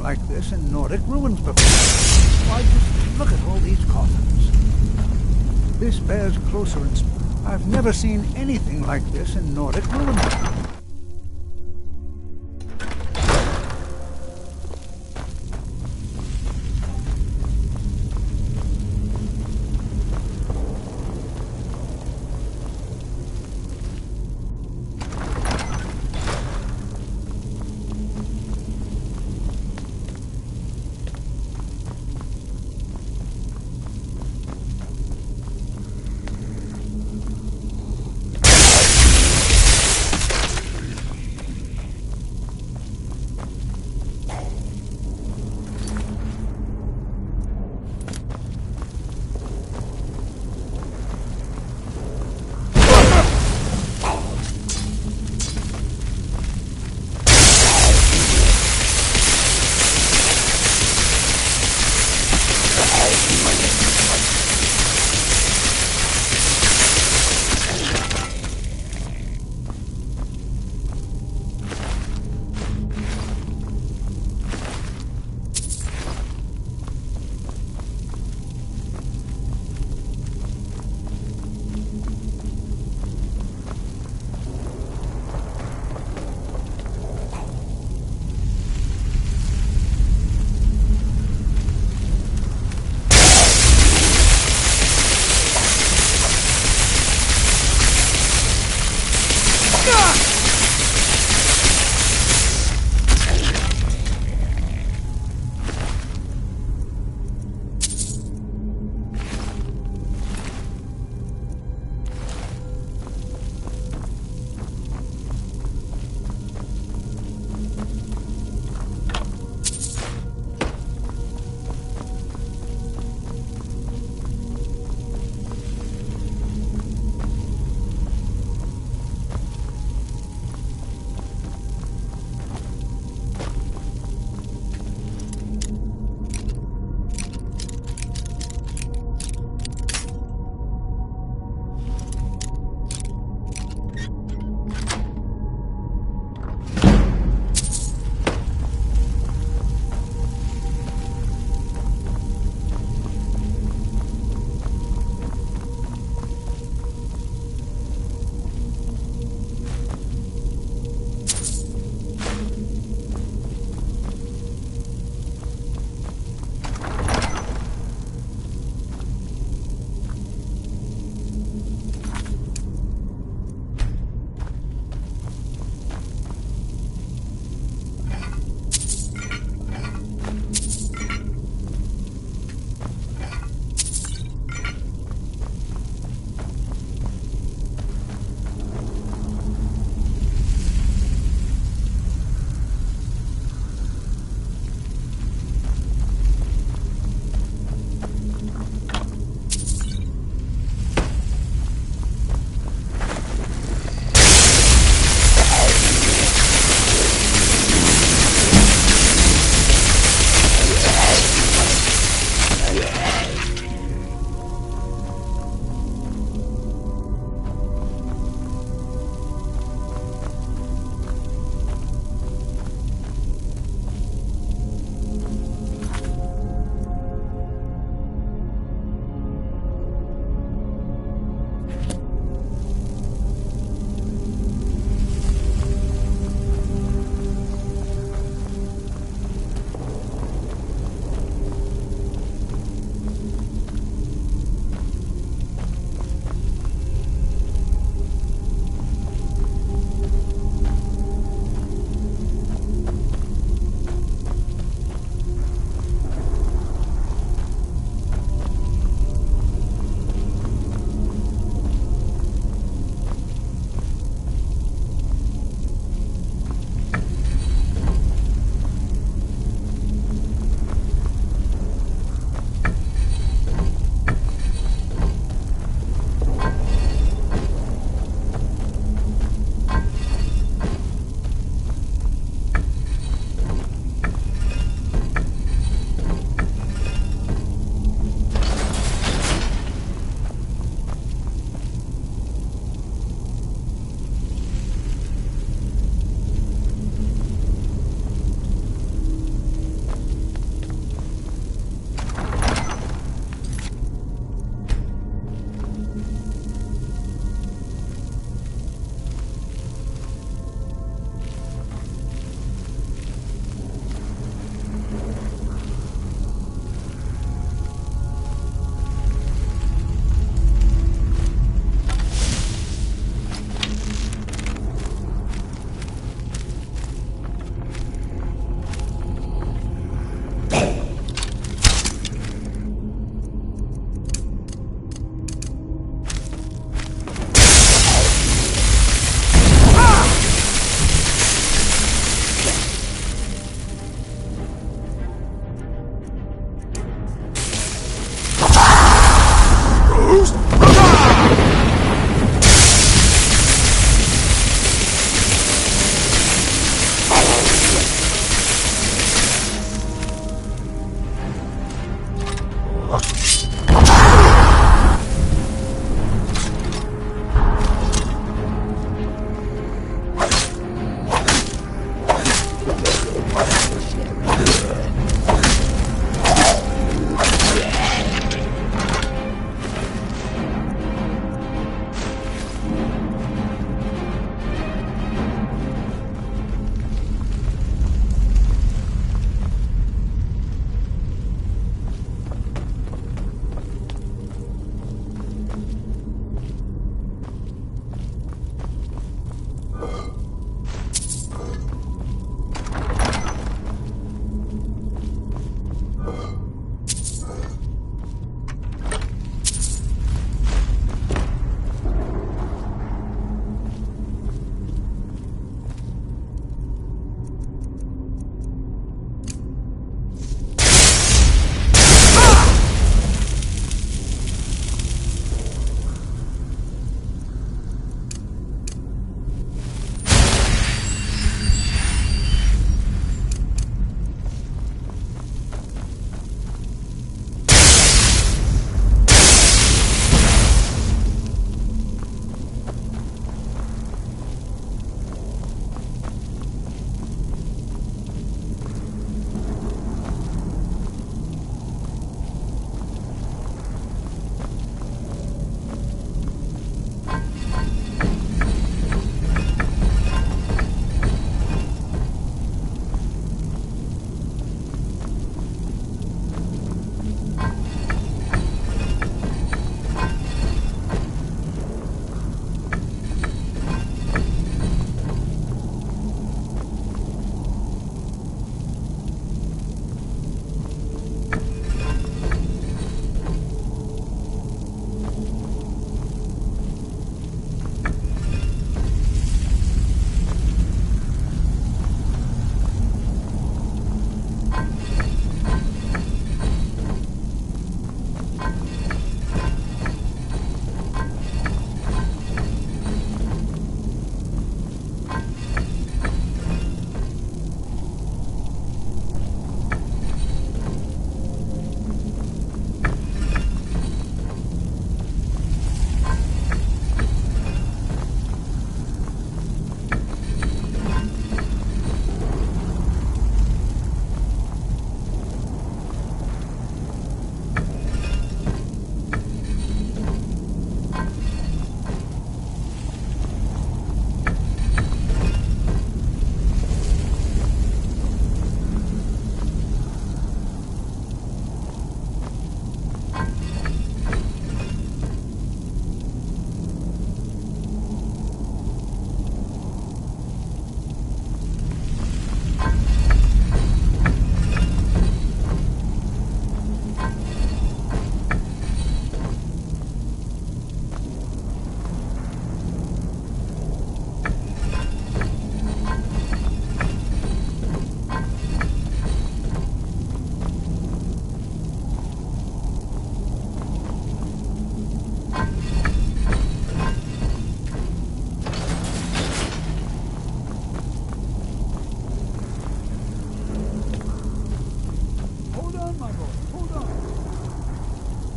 like this in Nordic ruins before. Why, just look at all these coffins. This bears closer inspection. I've never seen anything like this in Nordic ruins.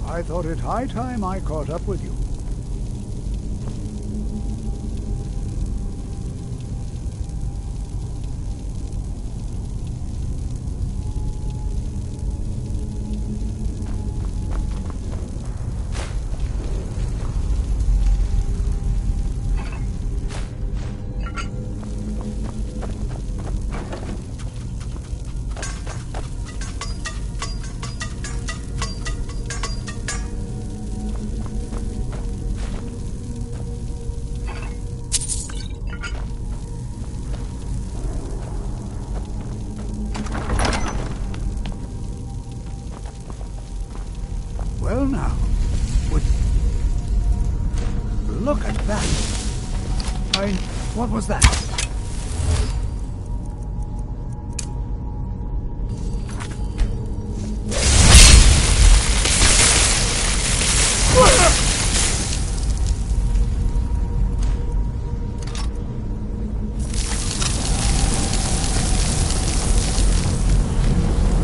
I thought it high time I caught up with you. Well now, look at that. What was that?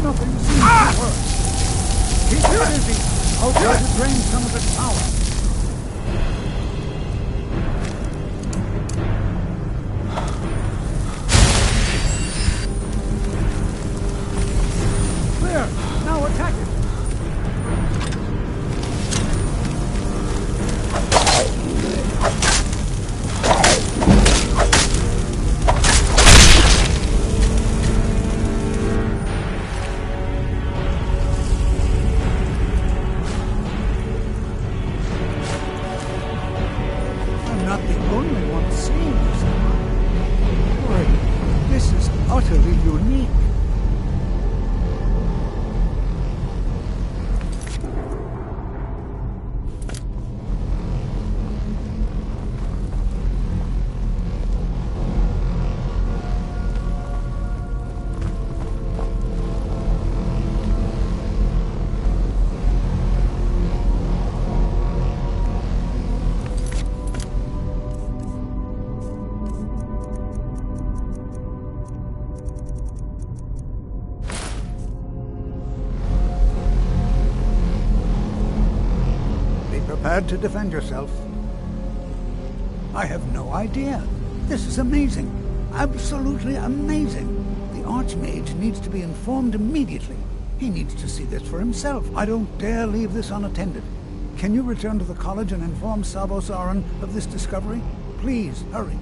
Nothing seems to work. Keep busy. I'll try to drain some of its power. Clear! Now attack it! I'm not the only one seeing this. Boy, this is utterly unique. Prepared to defend yourself. I have no idea. This is amazing. Absolutely amazing. The Archmage needs to be informed immediately. He needs to see this for himself. I don't dare leave this unattended. Can you return to the college and inform Savos Aran of this discovery? Please, hurry.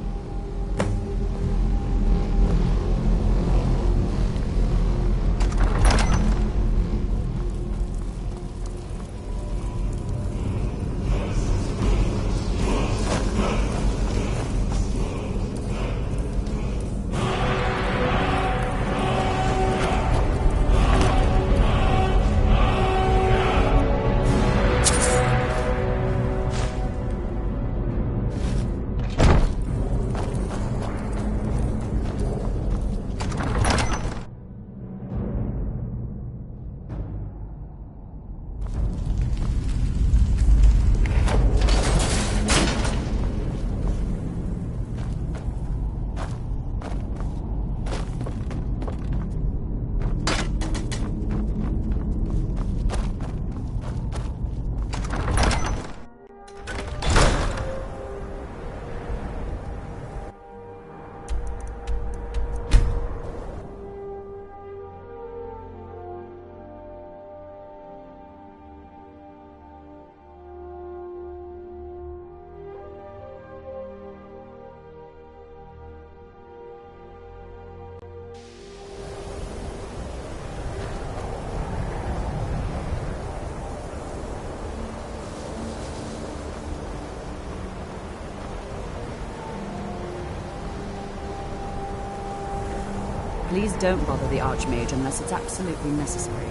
Please don't bother the Archmage unless it's absolutely necessary.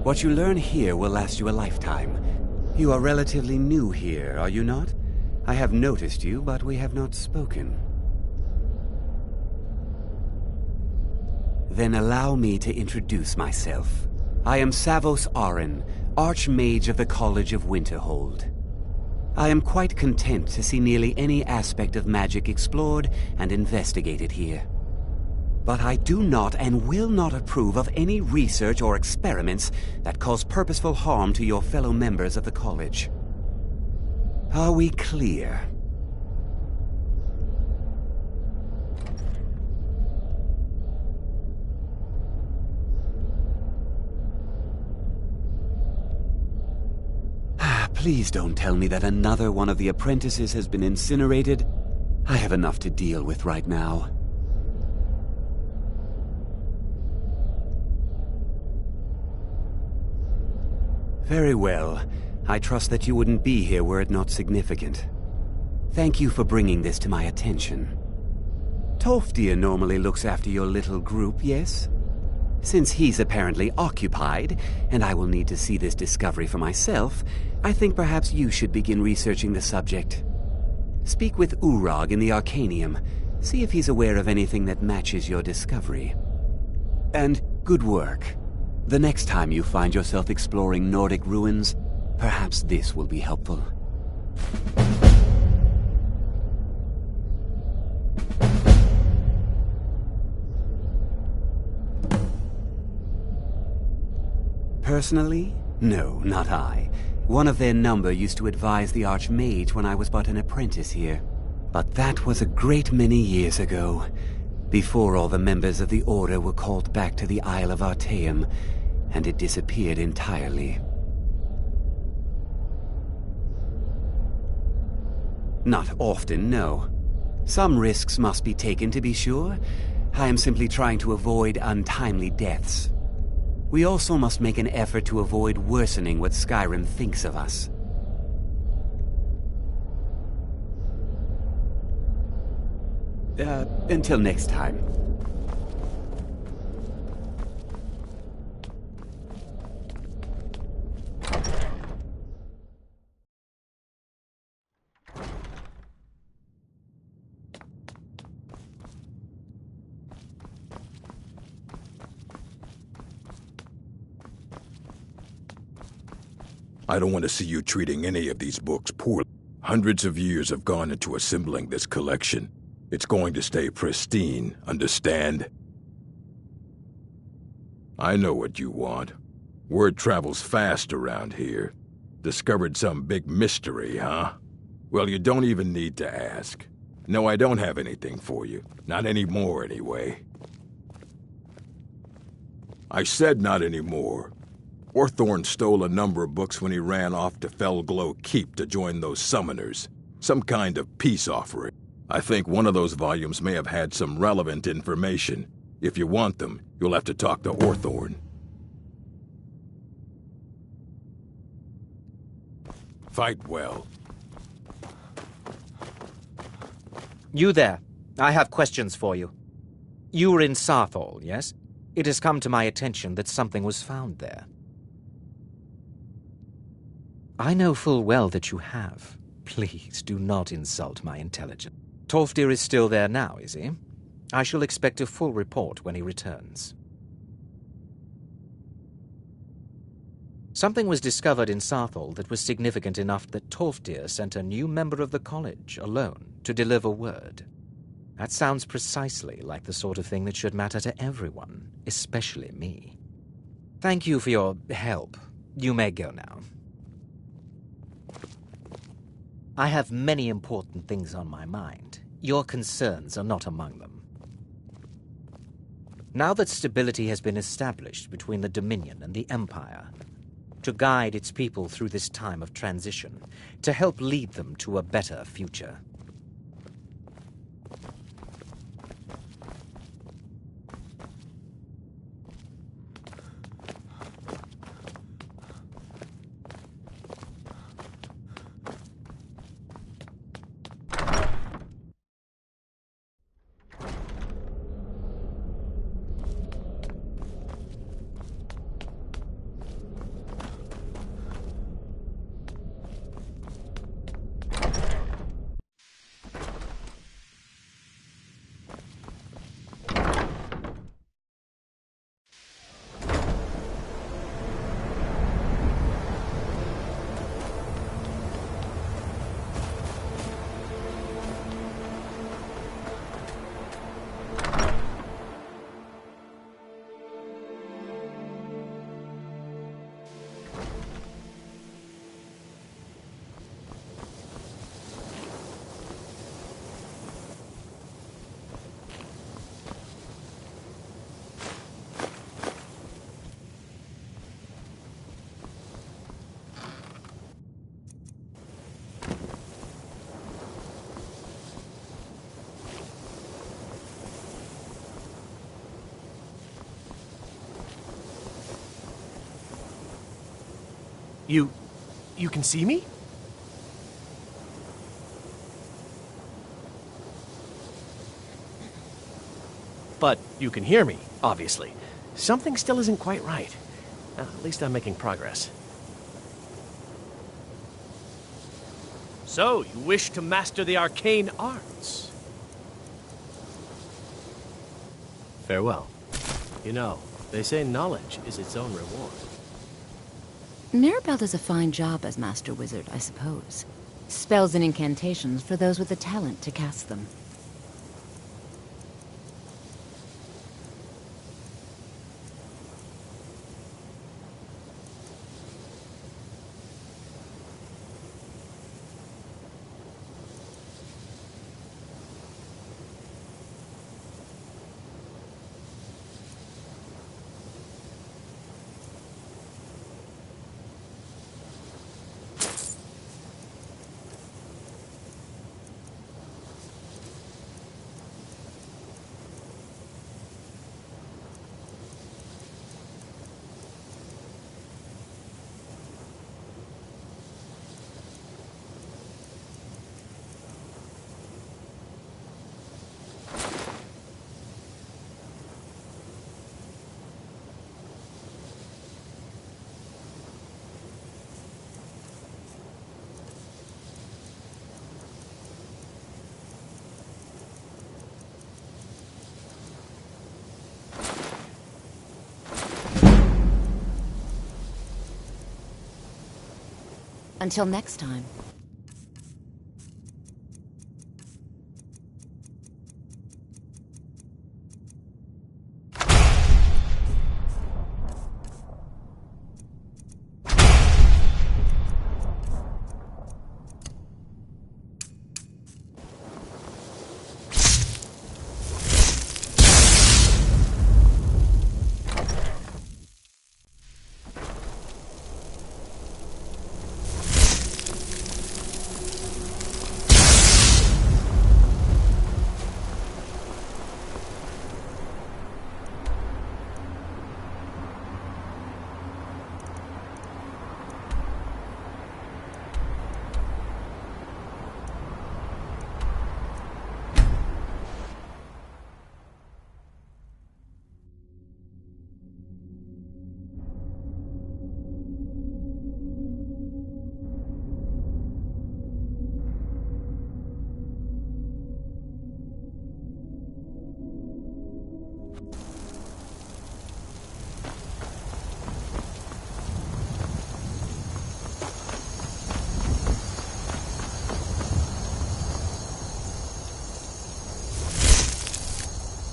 What you learn here will last you a lifetime. You are relatively new here, are you not? I have noticed you, but we have not spoken. Then allow me to introduce myself. I am Savos Aran, Archmage of the College of Winterhold. I am quite content to see nearly any aspect of magic explored and investigated here. But I do not and will not approve of any research or experiments that cause purposeful harm to your fellow members of the college. Are we clear? Please don't tell me that another one of the apprentices has been incinerated. I have enough to deal with right now. Very well. I trust that you wouldn't be here were it not significant. Thank you for bringing this to my attention. Toftir normally looks after your little group, yes? Since he's apparently occupied, and I will need to see this discovery for myself, I think perhaps you should begin researching the subject. Speak with Urag in the Arcanium. See if he's aware of anything that matches your discovery. And good work. The next time you find yourself exploring Nordic ruins, perhaps this will be helpful. Personally? No, not I. One of their number used to advise the Archmage when I was but an apprentice here. But that was a great many years ago, before all the members of the Order were called back to the Isle of Artaeum, and it disappeared entirely. Not often, no. Some risks must be taken, to be sure. I am simply trying to avoid untimely deaths. We also must make an effort to avoid worsening what Skyrim thinks of us. Until next time. I don't want to see you treating any of these books poorly. Hundreds of years have gone into assembling this collection. It's going to stay pristine, understand? I know what you want. Word travels fast around here. Discovered some big mystery, huh? Well, you don't even need to ask. No, I don't have anything for you. Not anymore, anyway. I said not anymore. Orthorn stole a number of books when he ran off to Felglow Keep to join those summoners. Some kind of peace offering. I think one of those volumes may have had some relevant information. If you want them, you'll have to talk to Orthorn. Fight well. You there. I have questions for you. You were in Sarthol, yes? It has come to my attention that something was found there. I know full well that you have. Please do not insult my intelligence. Tolfdir is still there now, is he? I shall expect a full report when he returns. Something was discovered in Sarthol that was significant enough that Tolfdir sent a new member of the college, alone, to deliver word. That sounds precisely like the sort of thing that should matter to everyone, especially me. Thank you for your help. You may go now. I have many important things on my mind. Your concerns are not among them. Now that stability has been established between the Dominion and the Empire, to guide its people through this time of transition, to help lead them to a better future. You can see me? But you can hear me, obviously. Something still isn't quite right. At least I'm making progress. So, you wish to master the arcane arts? Farewell. You know, they say knowledge is its own reward. Mirabelle does a fine job as Master Wizard, I suppose. Spells and incantations for those with the talent to cast them. Until next time.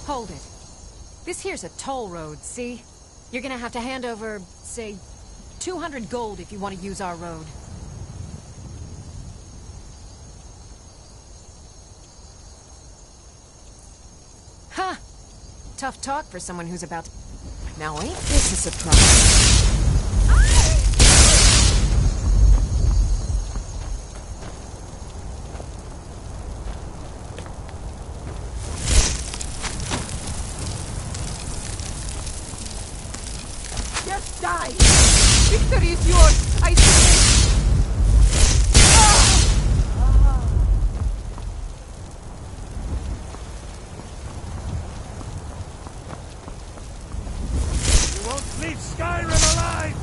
Hold it. This here's a toll road, see? You're gonna have to hand over, say, 200 gold if you want to use our road. Ha! Tough talk for someone who's about to... Now ain't this a surprise? Die! Victory is yours! I submit! You won't leave Skyrim alive!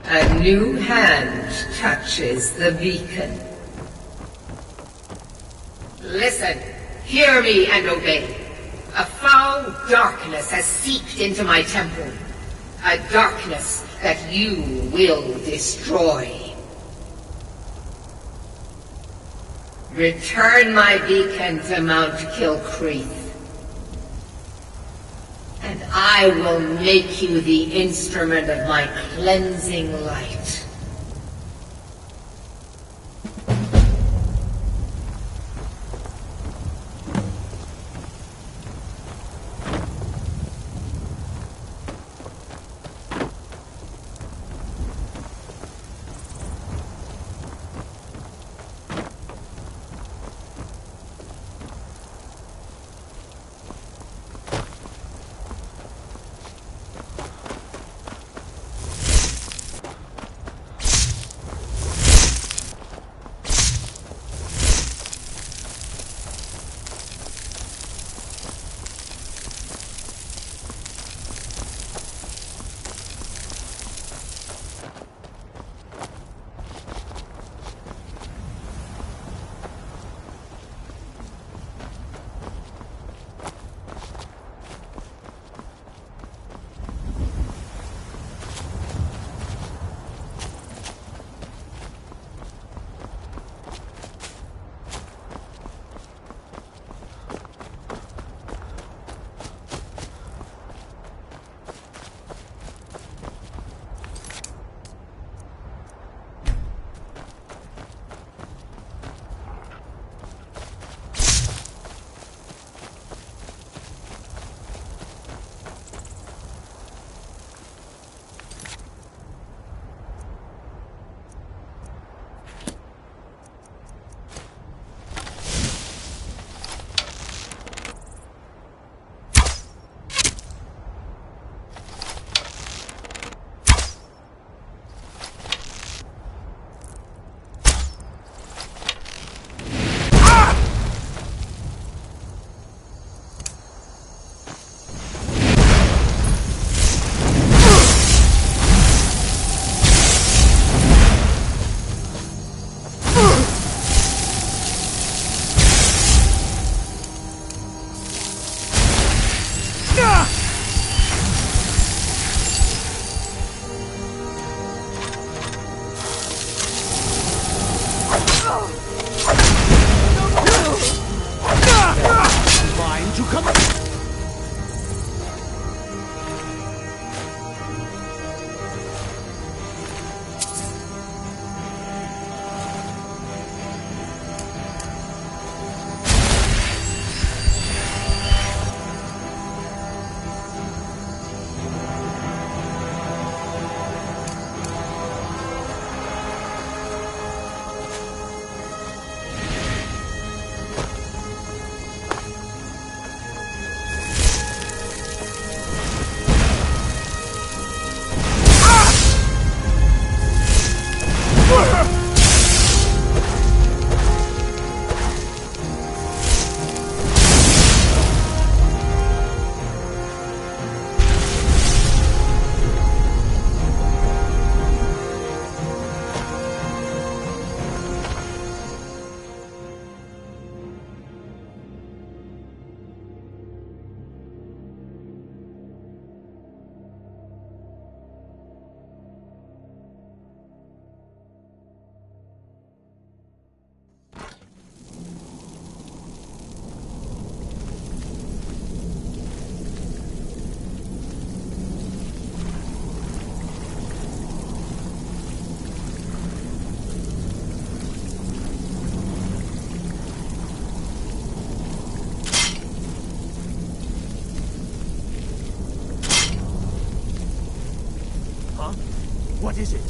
A new hand touches the beacon. Listen, hear me and obey. A foul darkness has seeped into my temple. A darkness that you will destroy. Return my beacon to Mount Kilcreath, and I will make you the instrument of my cleansing light. What is it?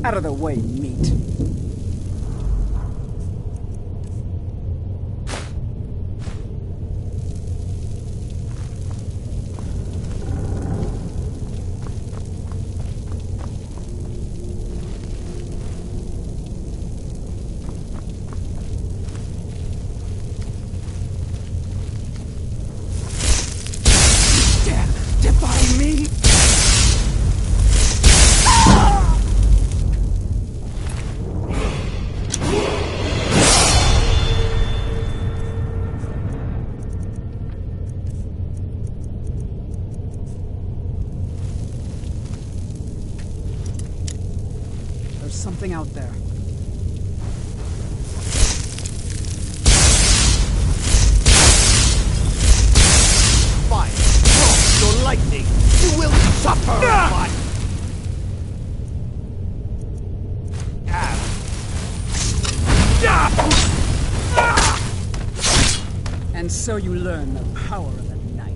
Out of the way, meat. Defy me? There's something out there. Fire! Frost or lightning! You will suffer! But... And so you learn the power of the night.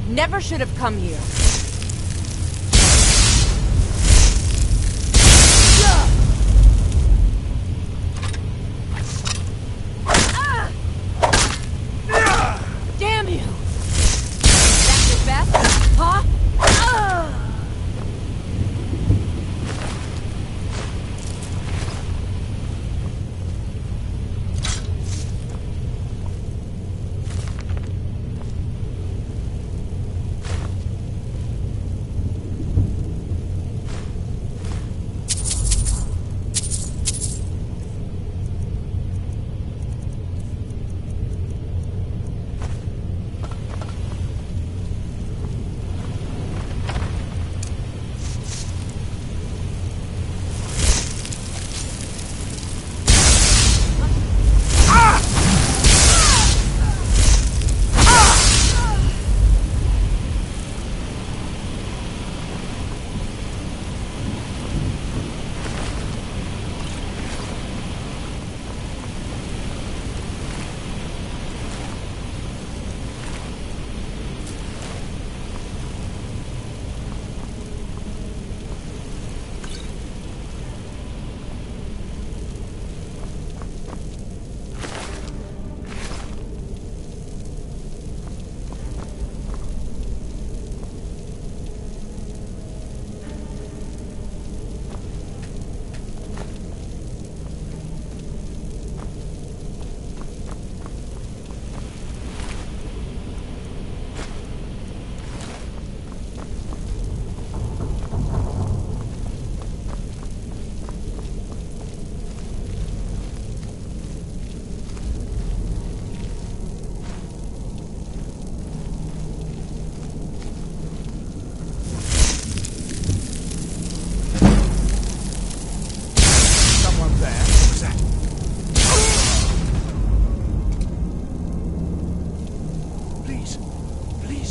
Never should have come here. Damn you! That's your best, huh?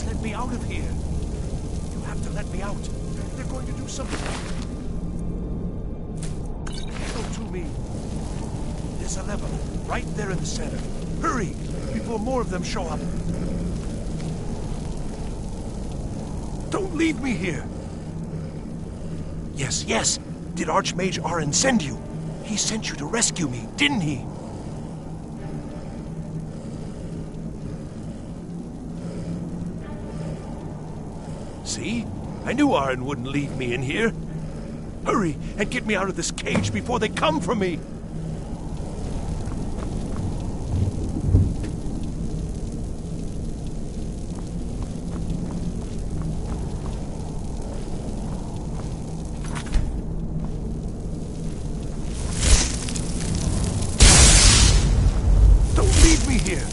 Just let me out of here. You have to let me out. They're going to do something. Go to me. There's a lever right there in the center. Hurry, before more of them show up. Don't leave me here. Yes, yes. Did Archmage Arin send you? He sent you to rescue me, didn't he? See? I knew Arin wouldn't leave me in here. Hurry and get me out of this cage before they come for me. Don't leave me here.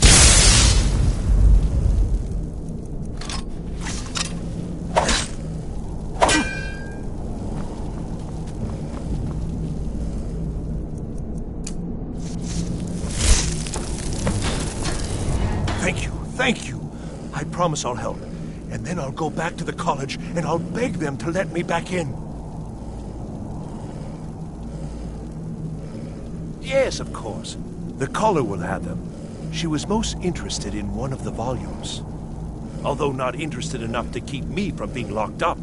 Thank you. I promise I'll help. And then I'll go back to the college and I'll beg them to let me back in. Yes, of course. The caller will have them. She was most interested in one of the volumes. Although not interested enough to keep me from being locked up.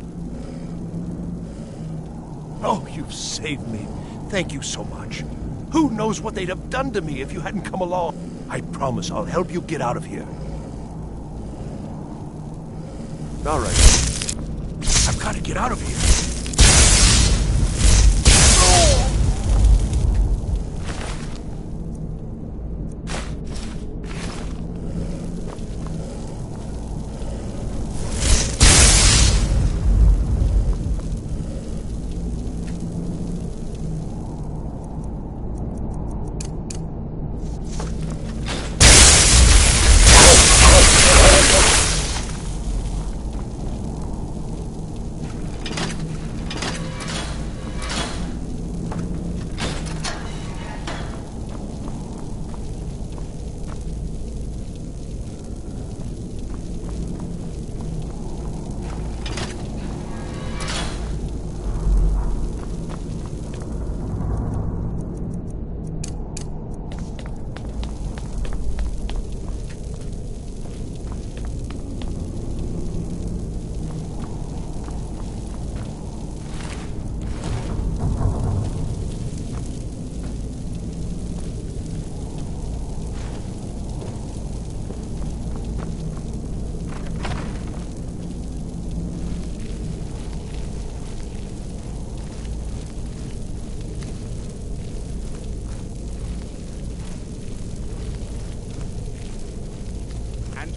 Oh, you've saved me. Thank you so much. Who knows what they'd have done to me if you hadn't come along? I promise I'll help you get out of here. All right. I've got to get out of here.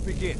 Begin.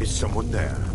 Is someone there?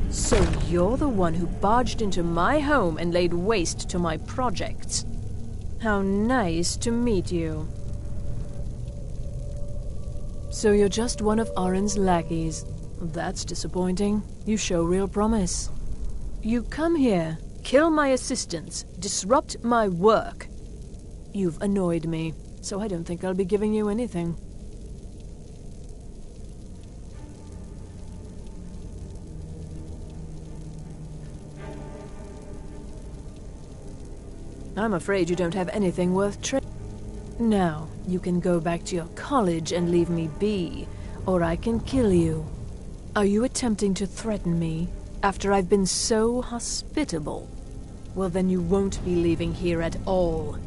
So you're the one who barged into my home and laid waste to my projects. How nice to meet you. So you're just one of Arin's lackeys. That's disappointing. You show real promise. You come here, kill my assistants, disrupt my work. You've annoyed me, so I don't think I'll be giving you anything. I'm afraid you don't have anything worth trading. Now, you can go back to your college and leave me be, or I can kill you. Are you attempting to threaten me after I've been so hospitable? Well, then you won't be leaving here at all.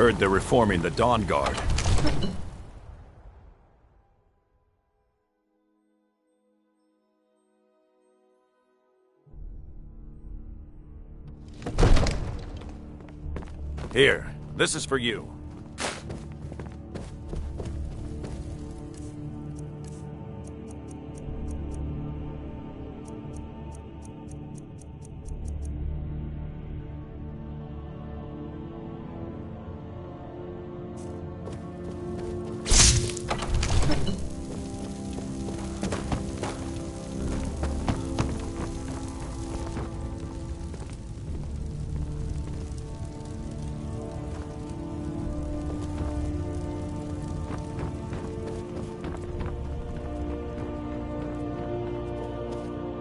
heard they're reforming the Dawn Guard. Here, this is for you.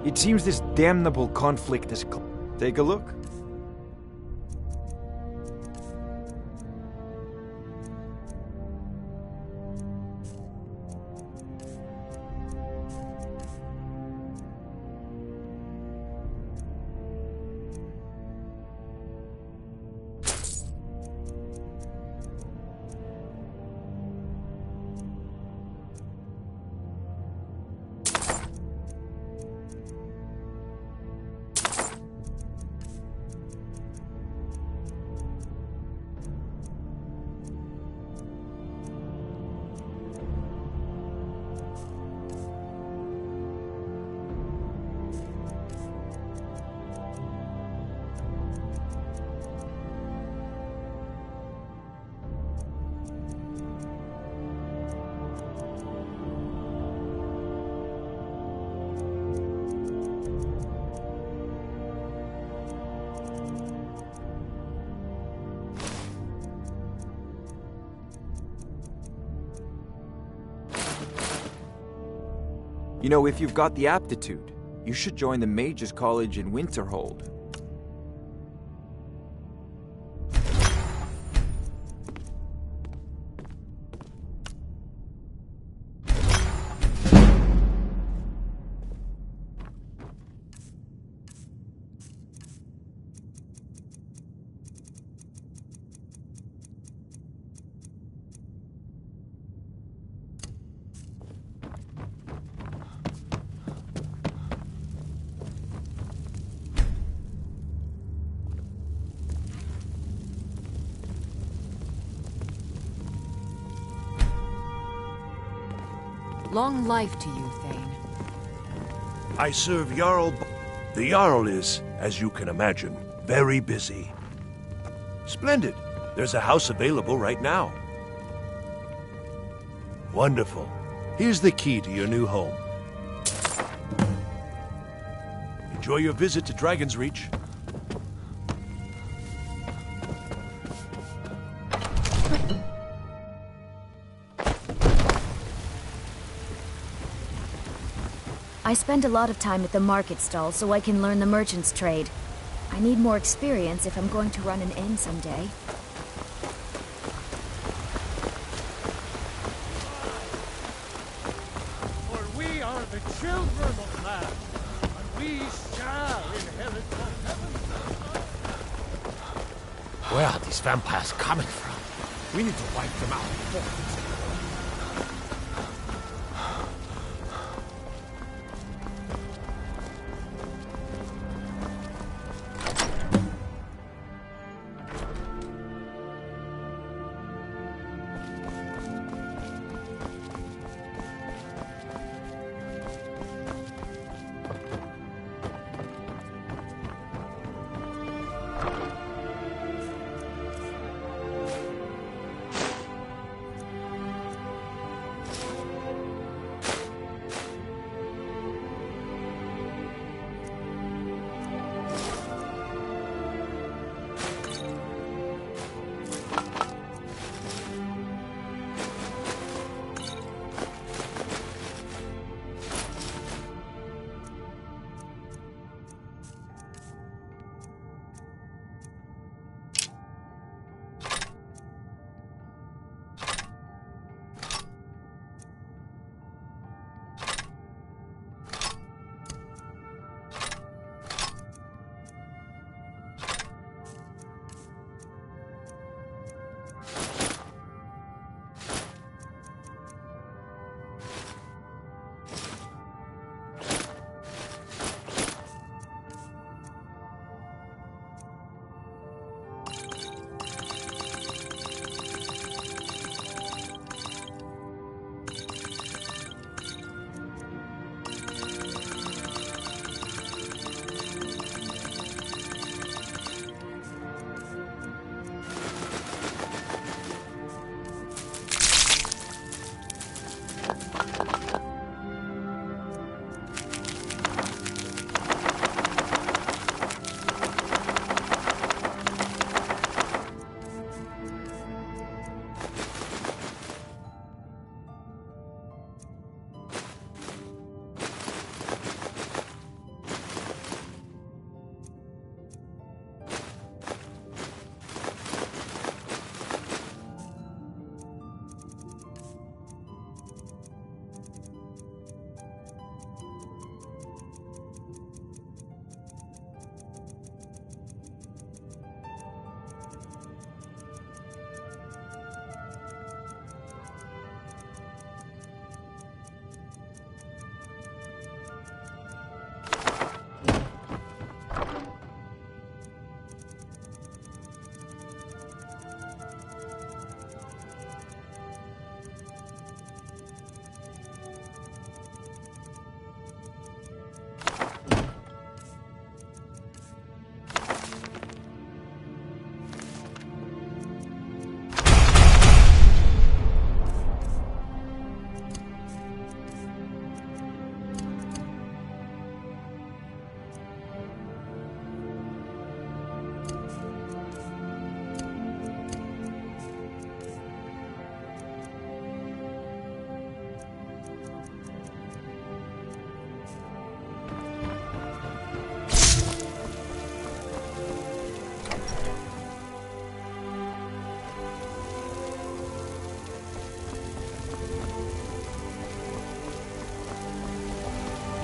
It seems this damnable conflict is... Take a look. You know, if you've got the aptitude, you should join the Mages College in Winterhold. Long life to you, Thane. I serve Jarl. The Jarl is, as you can imagine, very busy. Splendid. There's a house available right now. Wonderful. Here's the key to your new home. Enjoy your visit to Dragon's Reach. I spend a lot of time at the market stall so I can learn the merchant's trade. I need more experience if I'm going to run an inn someday. For we are the children of man, and we shall inherit the heavens. Where are these vampires coming from? We need to wipe them out before.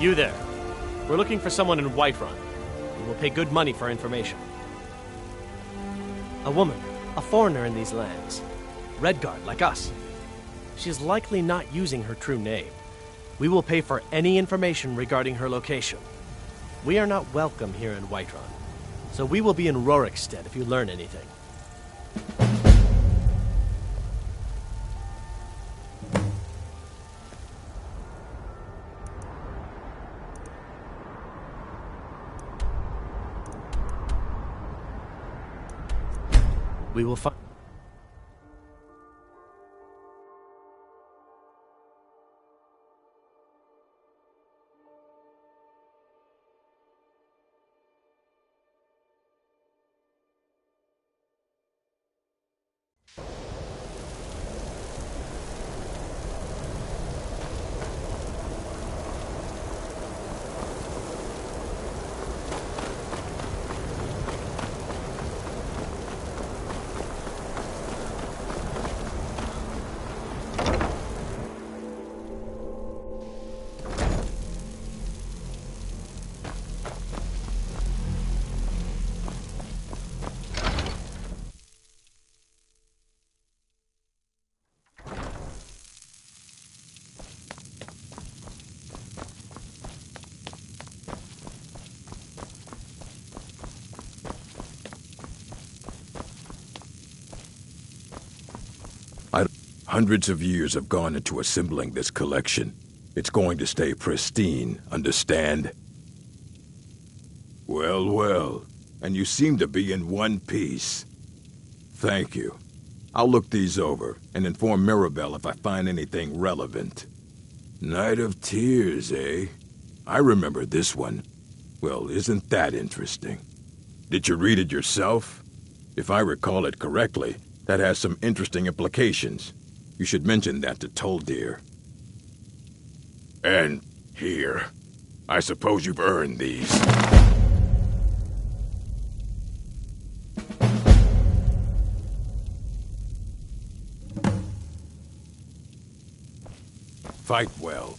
You there. We're looking for someone in Whiterun. We will pay good money for information. A woman, a foreigner in these lands. Redguard, like us. She is likely not using her true name. We will pay for any information regarding her location. We are not welcome here in Whiterun, so we will be in Rorikstead if you learn anything. We will find... Hundreds of years have gone into assembling this collection. It's going to stay pristine, understand? Well, well. And you seem to be in one piece. Thank you. I'll look these over and inform Mirabelle if I find anything relevant. Night of Tears, eh? I remember this one. Well, isn't that interesting? Did you read it yourself? If I recall it correctly, that has some interesting implications. You should mention that to Toldir. And here. I suppose you've earned these. Fight well.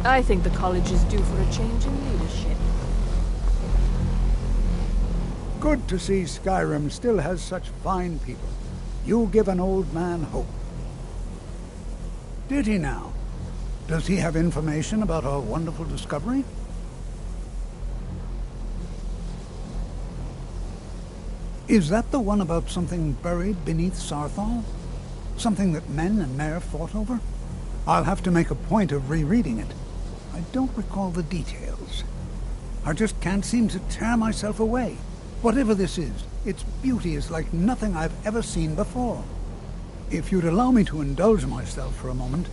I think the college is due for a change in leadership. Good to see Skyrim still has such fine people. You give an old man hope. Did he now? Does he have information about our wonderful discovery? Is that the one about something buried beneath Sarthal? Something that men and Mare fought over? I'll have to make a point of rereading it. I don't recall the details. I just can't seem to tear myself away. Whatever this is, its beauty is like nothing I've ever seen before. If you'd allow me to indulge myself for a moment,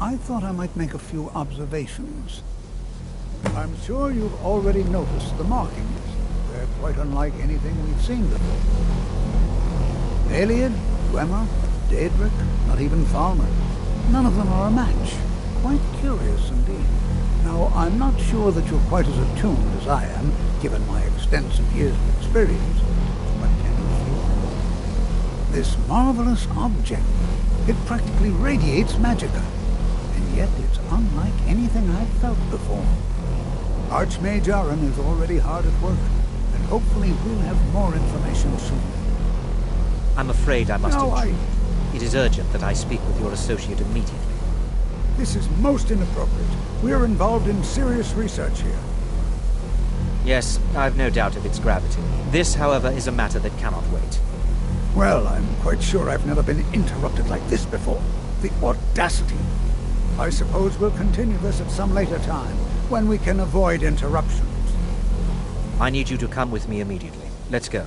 I thought I might make a few observations. I'm sure you've already noticed the markings. They're quite unlike anything we've seen before. Eliad, Dwemer, Daedric, not even Falmer. None of them are a match. Quite curious indeed. Now, I'm not sure that you're quite as attuned as I am, given my extensive years of experience, but can you feel this marvelous object? It practically radiates magicka, and yet it's unlike anything I've felt before. Archmage Aaron is already hard at work, and hopefully we'll have more information soon. I'm afraid I must No, intrude. It is urgent that I speak with your associate immediately. This is most inappropriate. We're involved in serious research here. Yes, I've no doubt of its gravity. This, however, is a matter that cannot wait. Well, I'm quite sure I've never been interrupted like this before. The audacity. I suppose we'll continue this at some later time, when we can avoid interruptions. I need you to come with me immediately. Let's go.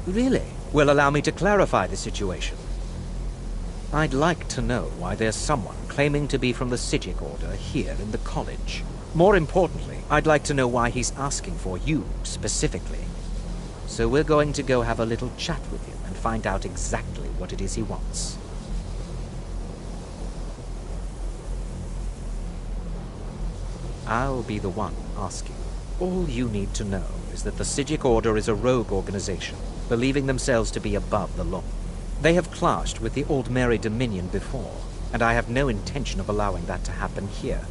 Really? Well, allow me to clarify the situation. I'd like to know why there's someone claiming to be from the Psijic Order here in the college. More importantly, I'd like to know why he's asking for you, specifically. So we're going to go have a little chat with him and find out exactly what it is he wants. I'll be the one asking. All you need to know is that the Psijic Order is a rogue organization, believing themselves to be above the law. They have clashed with the Old Mary Dominion before, and I have no intention of allowing that to happen here.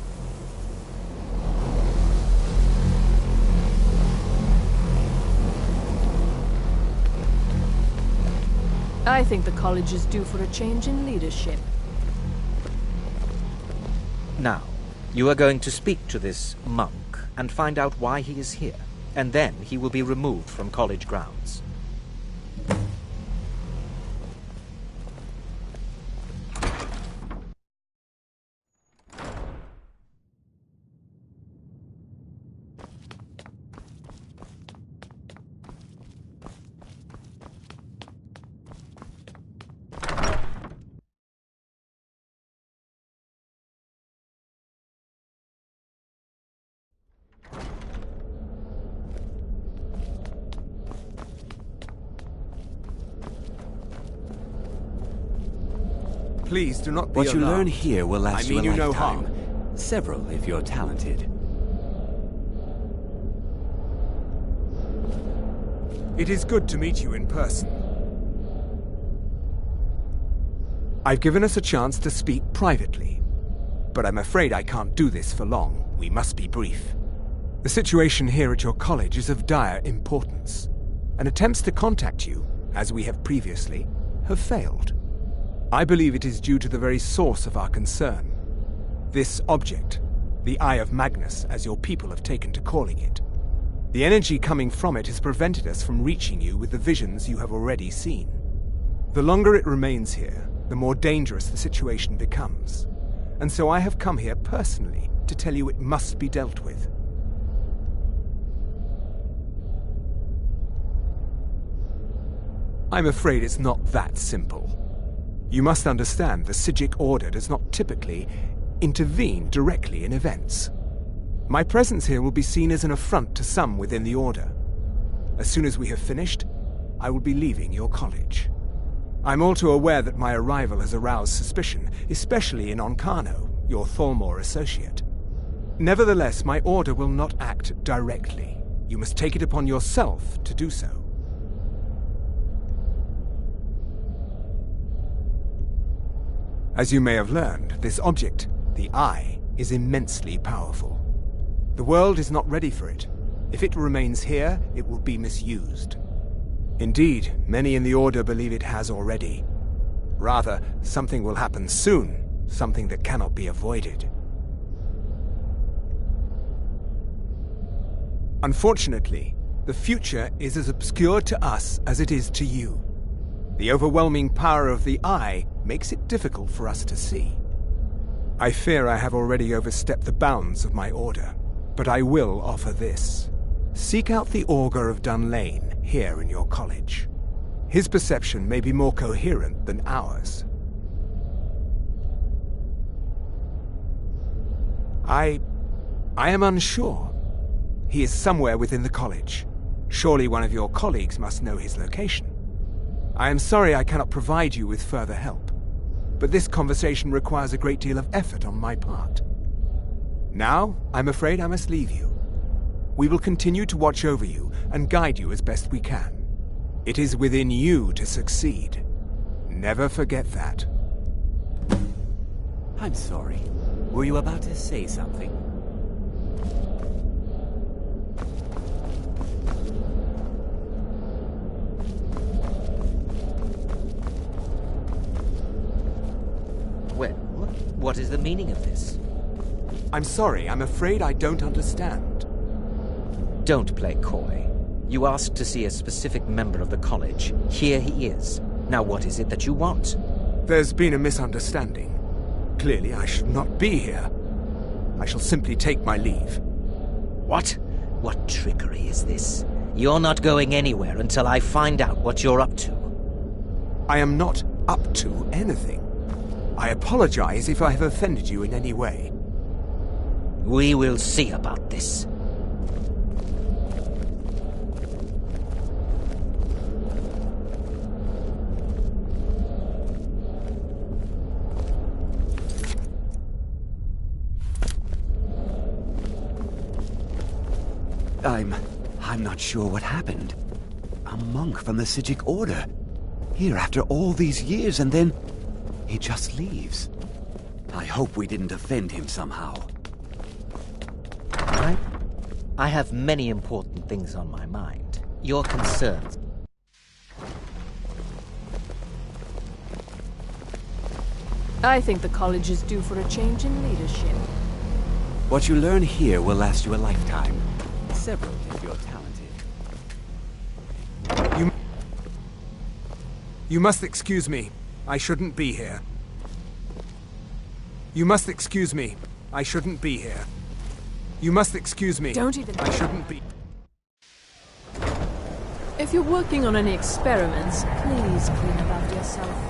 I think the college is due for a change in leadership. Now, you are going to speak to this monk and find out why he is here, and then he will be removed from college grounds. Please do not be What you alarmed. learn here will last you a no lifetime. harm. Several, if you're talented. It is good to meet you in person. I've given us a chance to speak privately, but I'm afraid I can't do this for long. We must be brief. The situation here at your college is of dire importance, and attempts to contact you, as we have previously, have failed. I believe it is due to the very source of our concern. This object, the Eye of Magnus, as your people have taken to calling it. The energy coming from it has prevented us from reaching you with the visions you have already seen. The longer it remains here, the more dangerous the situation becomes. And so I have come here personally to tell you it must be dealt with. I'm afraid it's not that simple. You must understand the Psijic Order does not typically intervene directly in events. My presence here will be seen as an affront to some within the Order. As soon as we have finished, I will be leaving your college. I'm all too aware that my arrival has aroused suspicion, especially in Onkano, your Thalmor associate. Nevertheless, my Order will not act directly. You must take it upon yourself to do so. As you may have learned, this object, the Eye, is immensely powerful. The world is not ready for it. If it remains here, it will be misused. Indeed, many in the Order believe it has already. Rather, something will happen soon, something that cannot be avoided. Unfortunately, the future is as obscure to us as it is to you. The overwhelming power of the Eye makes it difficult for us to see. I fear I have already overstepped the bounds of my Order, but I will offer this. Seek out the Augur of Dunlane here in your college. His perception may be more coherent than ours. I am unsure. He is somewhere within the college. Surely one of your colleagues must know his location. I am sorry I cannot provide you with further help, but this conversation requires a great deal of effort on my part. Now, I'm afraid I must leave you. We will continue to watch over you and guide you as best we can. It is within you to succeed. Never forget that. I'm sorry. Were you about to say something? Well, what is the meaning of this? I'm sorry, I'm afraid I don't understand. Don't play coy. You asked to see a specific member of the college. Here he is. Now what is it that you want? There's been a misunderstanding. Clearly, I should not be here. I shall simply take my leave. What? What trickery is this? You're not going anywhere until I find out what you're up to. I am not up to anything. I apologize if I have offended you in any way. We will see about this. I'm not sure what happened. A monk from the Sijic Order. Here after all these years, and then he just leaves. I hope we didn't offend him somehow. I have many important things on my mind. Your concerns. I think the college is due for a change in leadership. What you learn here will last you a lifetime. Several if you're talented. You must excuse me. I shouldn't be here. You must excuse me. I shouldn't be here. You must excuse me. Don't even... I shouldn't be... If you're working on any experiments, please clean about yourself.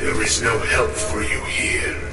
There is no help for you here.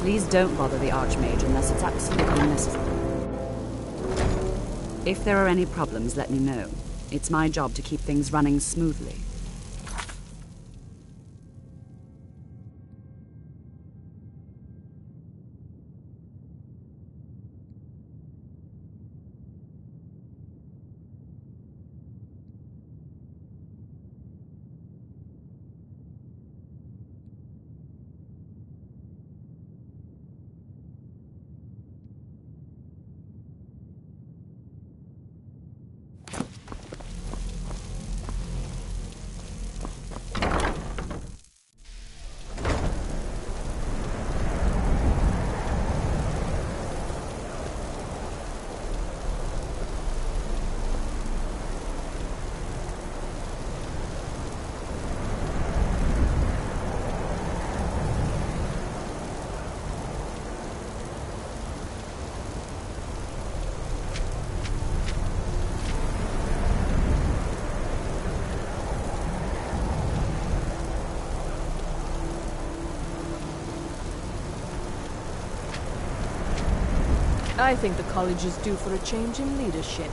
Please don't bother the Archmage unless it's absolutely necessary. If there are any problems, let me know. It's my job to keep things running smoothly. I think the college is due for a change in leadership.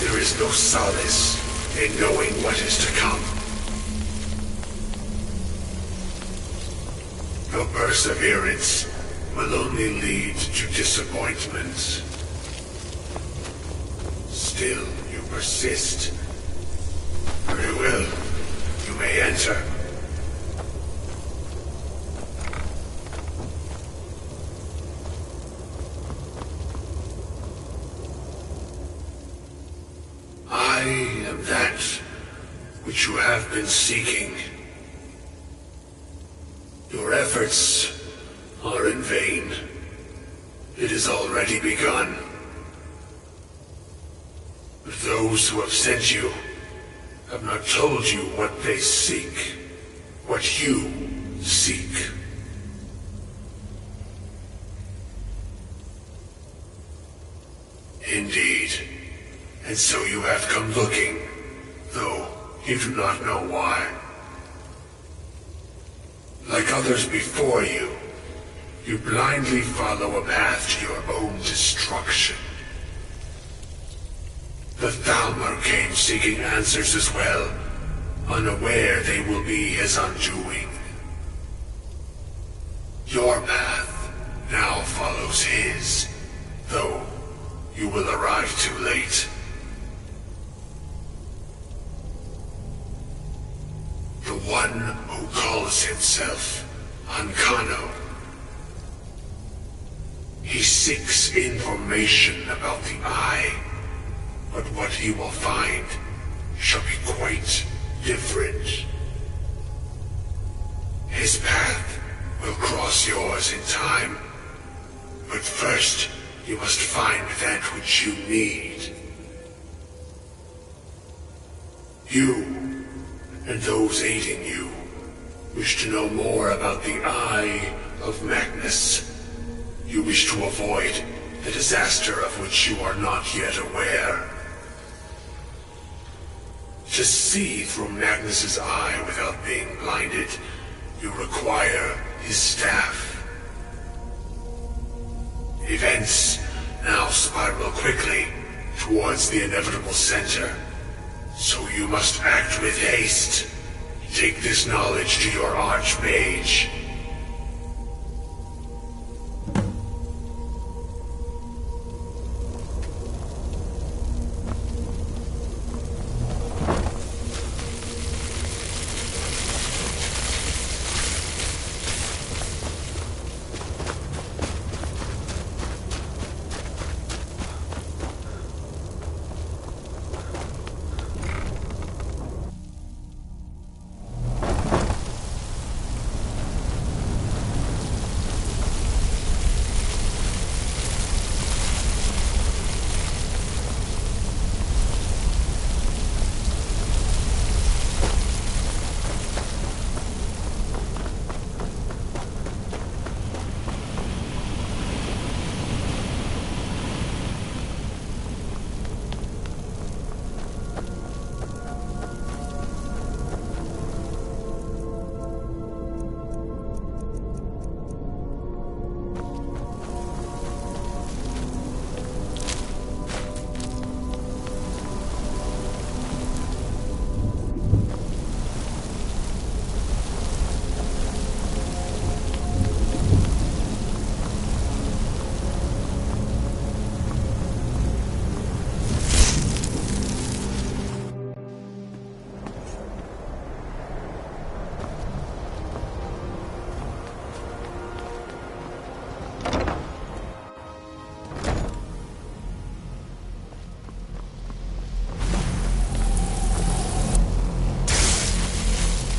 There is no solace in knowing what is to come. No perseverance will only lead to disappointments. Still, you persist. Very well. You may enter. I am that which you have been seeking. Your efforts are in vain. It has already begun. But those who have sent you have not told you what they seek, what you seek. Indeed. And so you have come looking, though you do not know why. Like others before you, you blindly follow a path to your own destruction. The Thalmor came seeking answers as well, unaware they will be his undoing. Your path now follows his, though you will arrive too late. The one who calls himself Ankano. He seeks information about the Eye, but what he will find shall be quite different. His path will cross yours in time, but first you must find that which you need. You, and those aiding you, wish to know more about the Eye of Magnus. You wish to avoid the disaster of which you are not yet aware. To see through Magnus's eye without being blinded, you require his staff. Events now spiral quickly towards the inevitable center, so you must act with haste. Take this knowledge to your Archmage.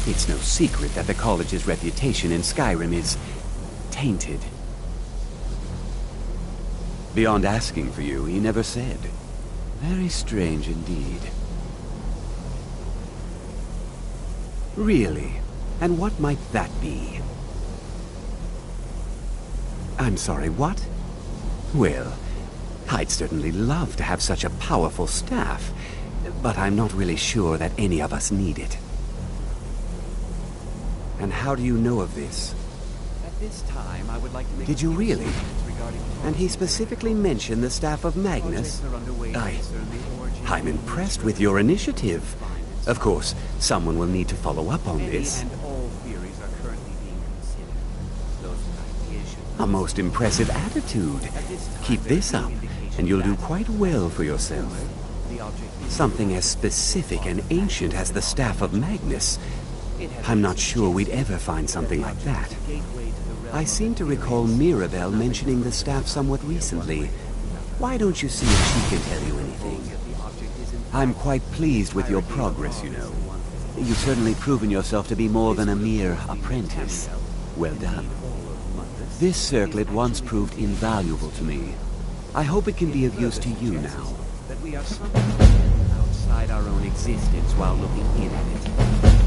It's no secret that the college's reputation in Skyrim is tainted. Beyond asking for you, he never said. Very strange indeed. Really? And what might that be? I'm sorry, what? Well, I'd certainly love to have such a powerful staff, but I'm not really sure that any of us need it. And how do you know of this? At this time, I would like to make... Did you really? And he specifically mentioned the staff of Magnus? I'm impressed with your initiative. Of course, someone will need to follow up on this. A most impressive attitude. Keep this up, and you'll do quite well for yourself. Something as specific and ancient as the staff of Magnus. I'm not sure we'd ever find something like that. I seem to recall Mirabelle mentioning the staff somewhat recently. Why don't you see if she can tell you anything? I'm quite pleased with your progress, you know. You've certainly proven yourself to be more than a mere apprentice. Well done. This circlet once proved invaluable to me. I hope it can be of use to you now. That we are outside our own existence while looking in at it.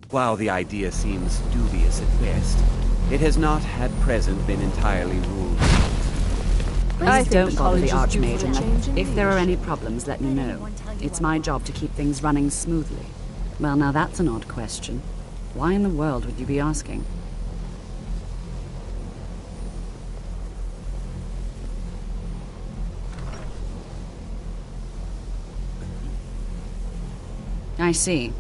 While the idea seems dubious at best, it has not at present been entirely ruled. Please don't bother the Archmage. If there are any problems, let me know. It's my job to keep things running smoothly. Well, now that's an odd question. Why in the world would you be asking? I see.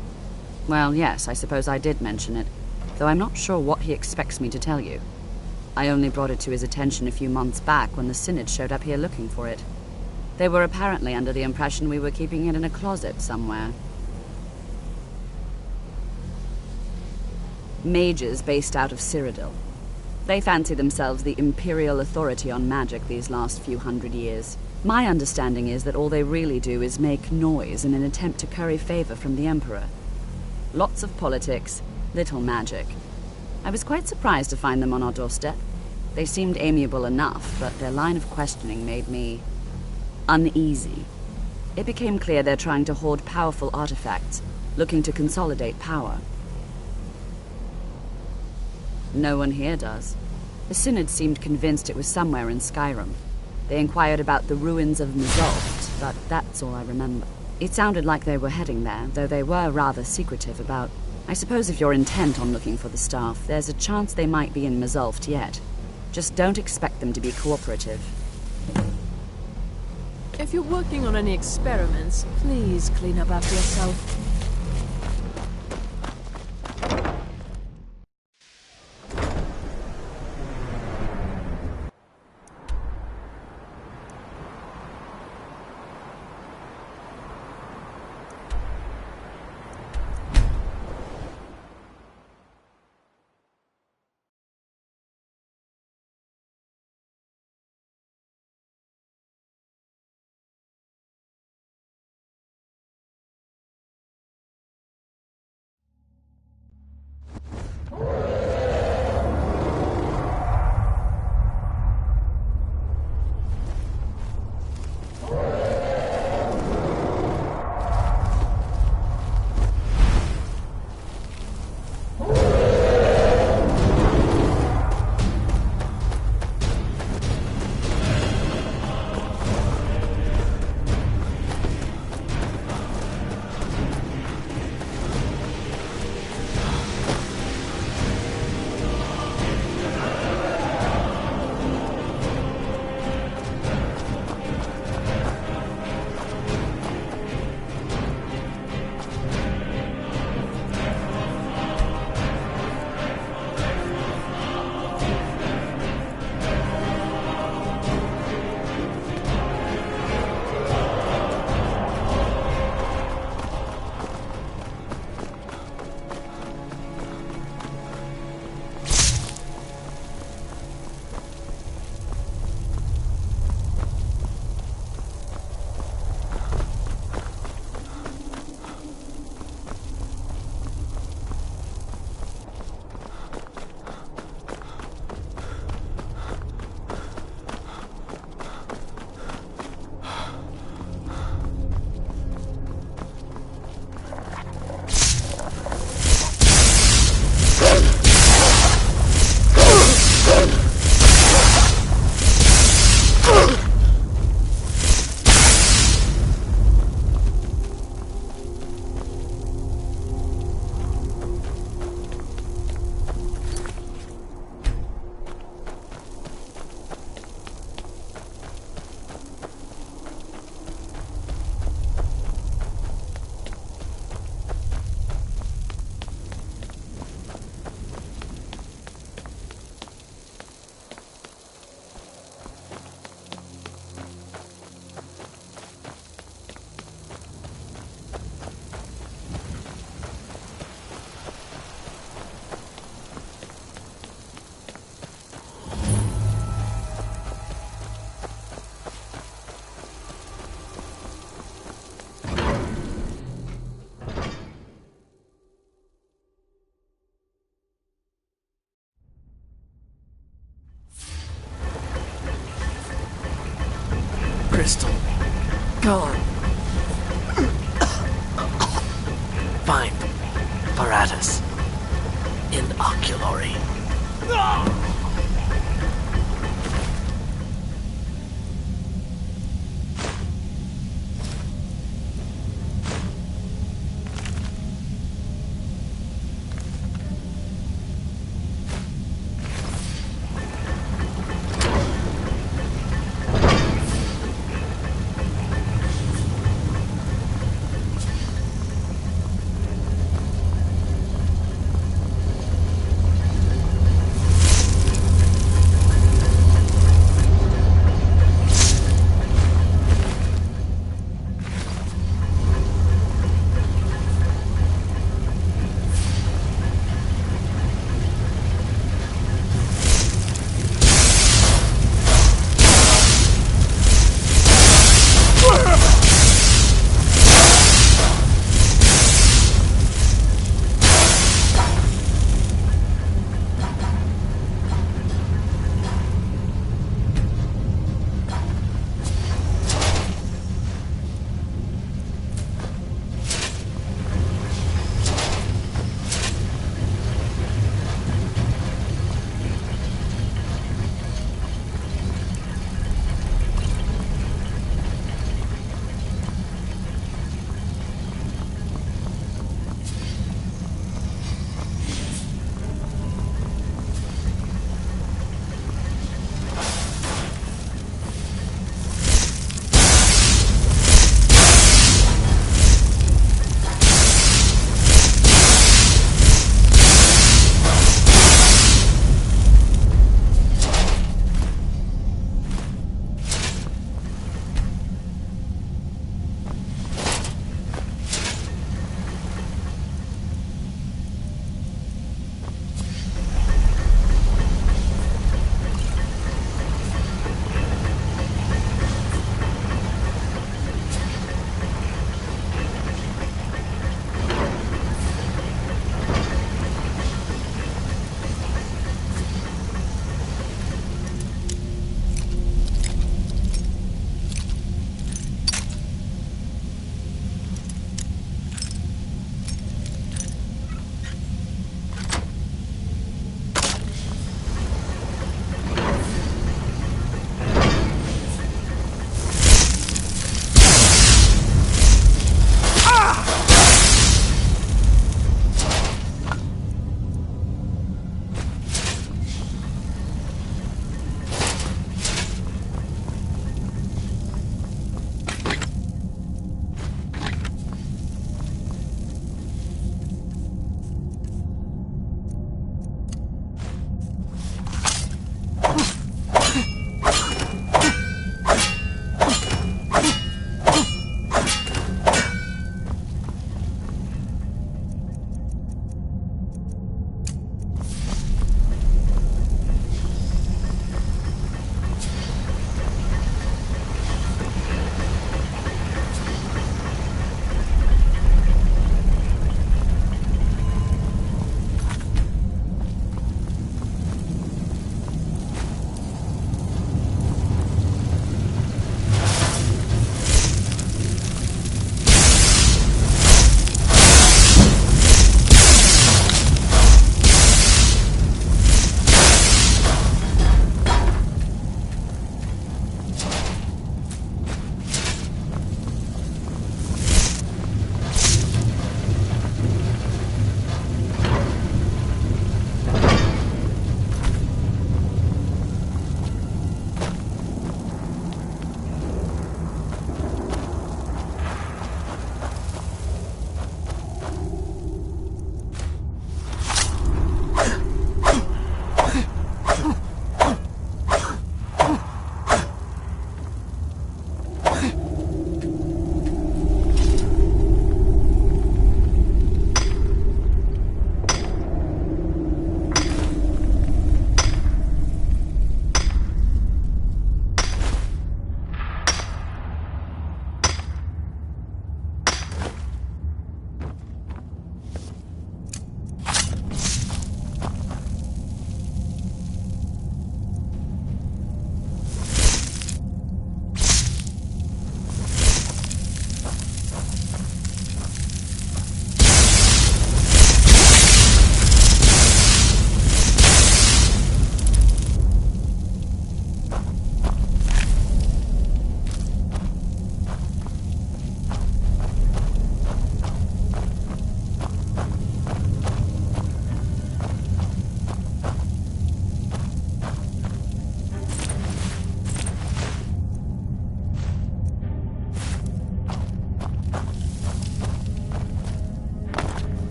Well, yes, I suppose I did mention it, though I'm not sure what he expects me to tell you. I only brought it to his attention a few months back when the Synod showed up here looking for it. They were apparently under the impression we were keeping it in a closet somewhere. Mages based out of Cyrodiil. They fancy themselves the imperial authority on magic these last few hundred years. My understanding is that all they really do is make noise in an attempt to curry favor from the Emperor. Lots of politics, little magic. I was quite surprised to find them on our doorstep. They seemed amiable enough, but their line of questioning made me uneasy. It became clear they're trying to hoard powerful artifacts, looking to consolidate power. No one here does. The Synod seemed convinced it was somewhere in Skyrim. They inquired about the ruins of Mzulft, but that's all I remember. It sounded like they were heading there, though they were rather secretive about... I suppose if you're intent on looking for the staff, there's a chance they might be in Mzulft yet. Just don't expect them to be cooperative. If you're working on any experiments, please clean up after yourself. Crystal. Gone. Find Paratus. In Oculory.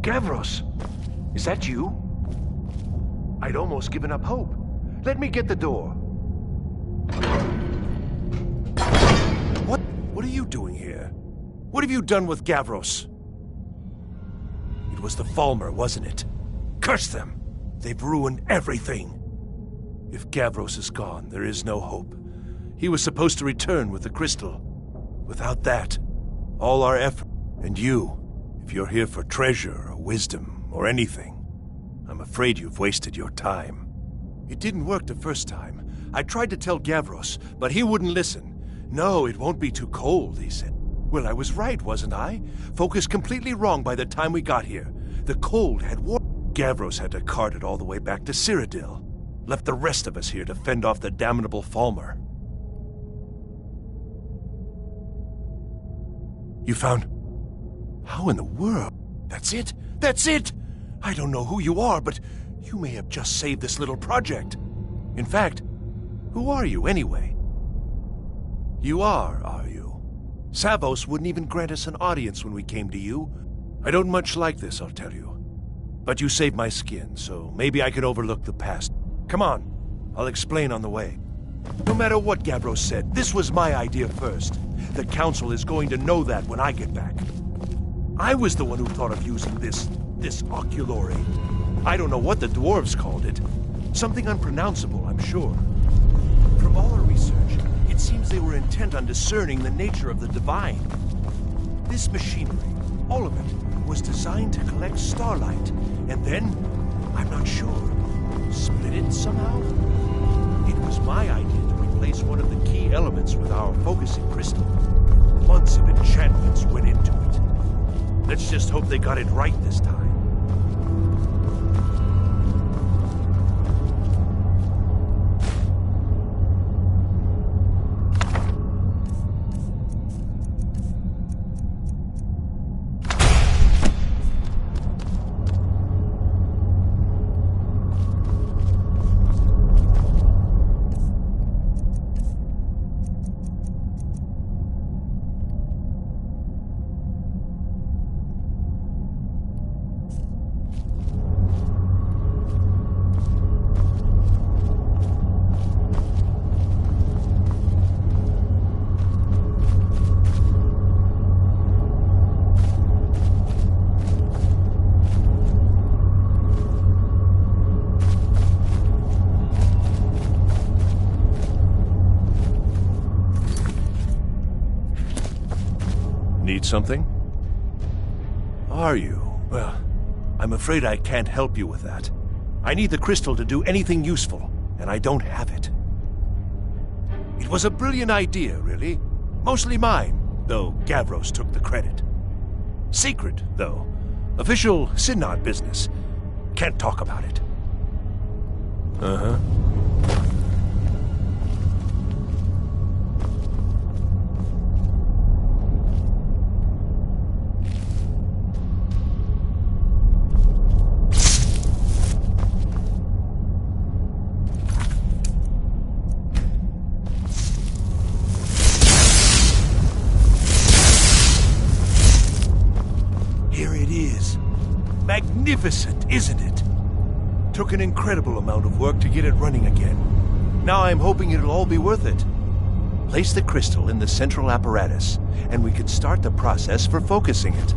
Gavros, is that you? I'd almost given up hope. Let me get the door. What are you doing here? What have you done with Gavros? It was the Falmer, wasn't it? Curse them! They've ruined everything. If Gavros is gone, there is no hope. He was supposed to return with the crystal. Without that, all our effort... And you, if you're here for treasure or wisdom or anything, I'm afraid you've wasted your time. It didn't work the first time. I tried to tell Gavros, but he wouldn't listen. No, it won't be too cold, he said. Well, I was right, wasn't I? Focused completely wrong by the time we got here. The cold had warped. Gavros had to cart it all the way back to Cyrodiil. Left the rest of us here to fend off the damnable Falmer. You found... How in the world? That's it? That's it! I don't know who you are, but you may have just saved this little project. In fact, who are you anyway? You are you? Savos wouldn't even grant us an audience when we came to you. I don't much like this, I'll tell you. But you saved my skin, so maybe I can overlook the past. Come on, I'll explain on the way. No matter what Gavros said, this was my idea first. The Council is going to know that when I get back. I was the one who thought of using this oculory. I don't know what the dwarves called it. Something unpronounceable, I'm sure. From all our research, it seems they were intent on discerning the nature of the divine. This machinery, all of it, was designed to collect starlight, and then, I'm not sure, split it somehow? It was my idea to replace one of the key elements with our focusing crystal. Months of enchantments went into it. Let's just hope they got it right this time. Need something? Are you? Well, I'm afraid I can't help you with that. I need the crystal to do anything useful, and I don't have it. It was a brilliant idea, really. Mostly mine, though Gavros took the credit. Secret, though. Official Synod business. Can't talk about it. Uh-huh. Magnificent, isn't it? Took an incredible amount of work to get it running again. Now I'm hoping it'll all be worth it. Place the crystal in the central apparatus, and we can start the process for focusing it.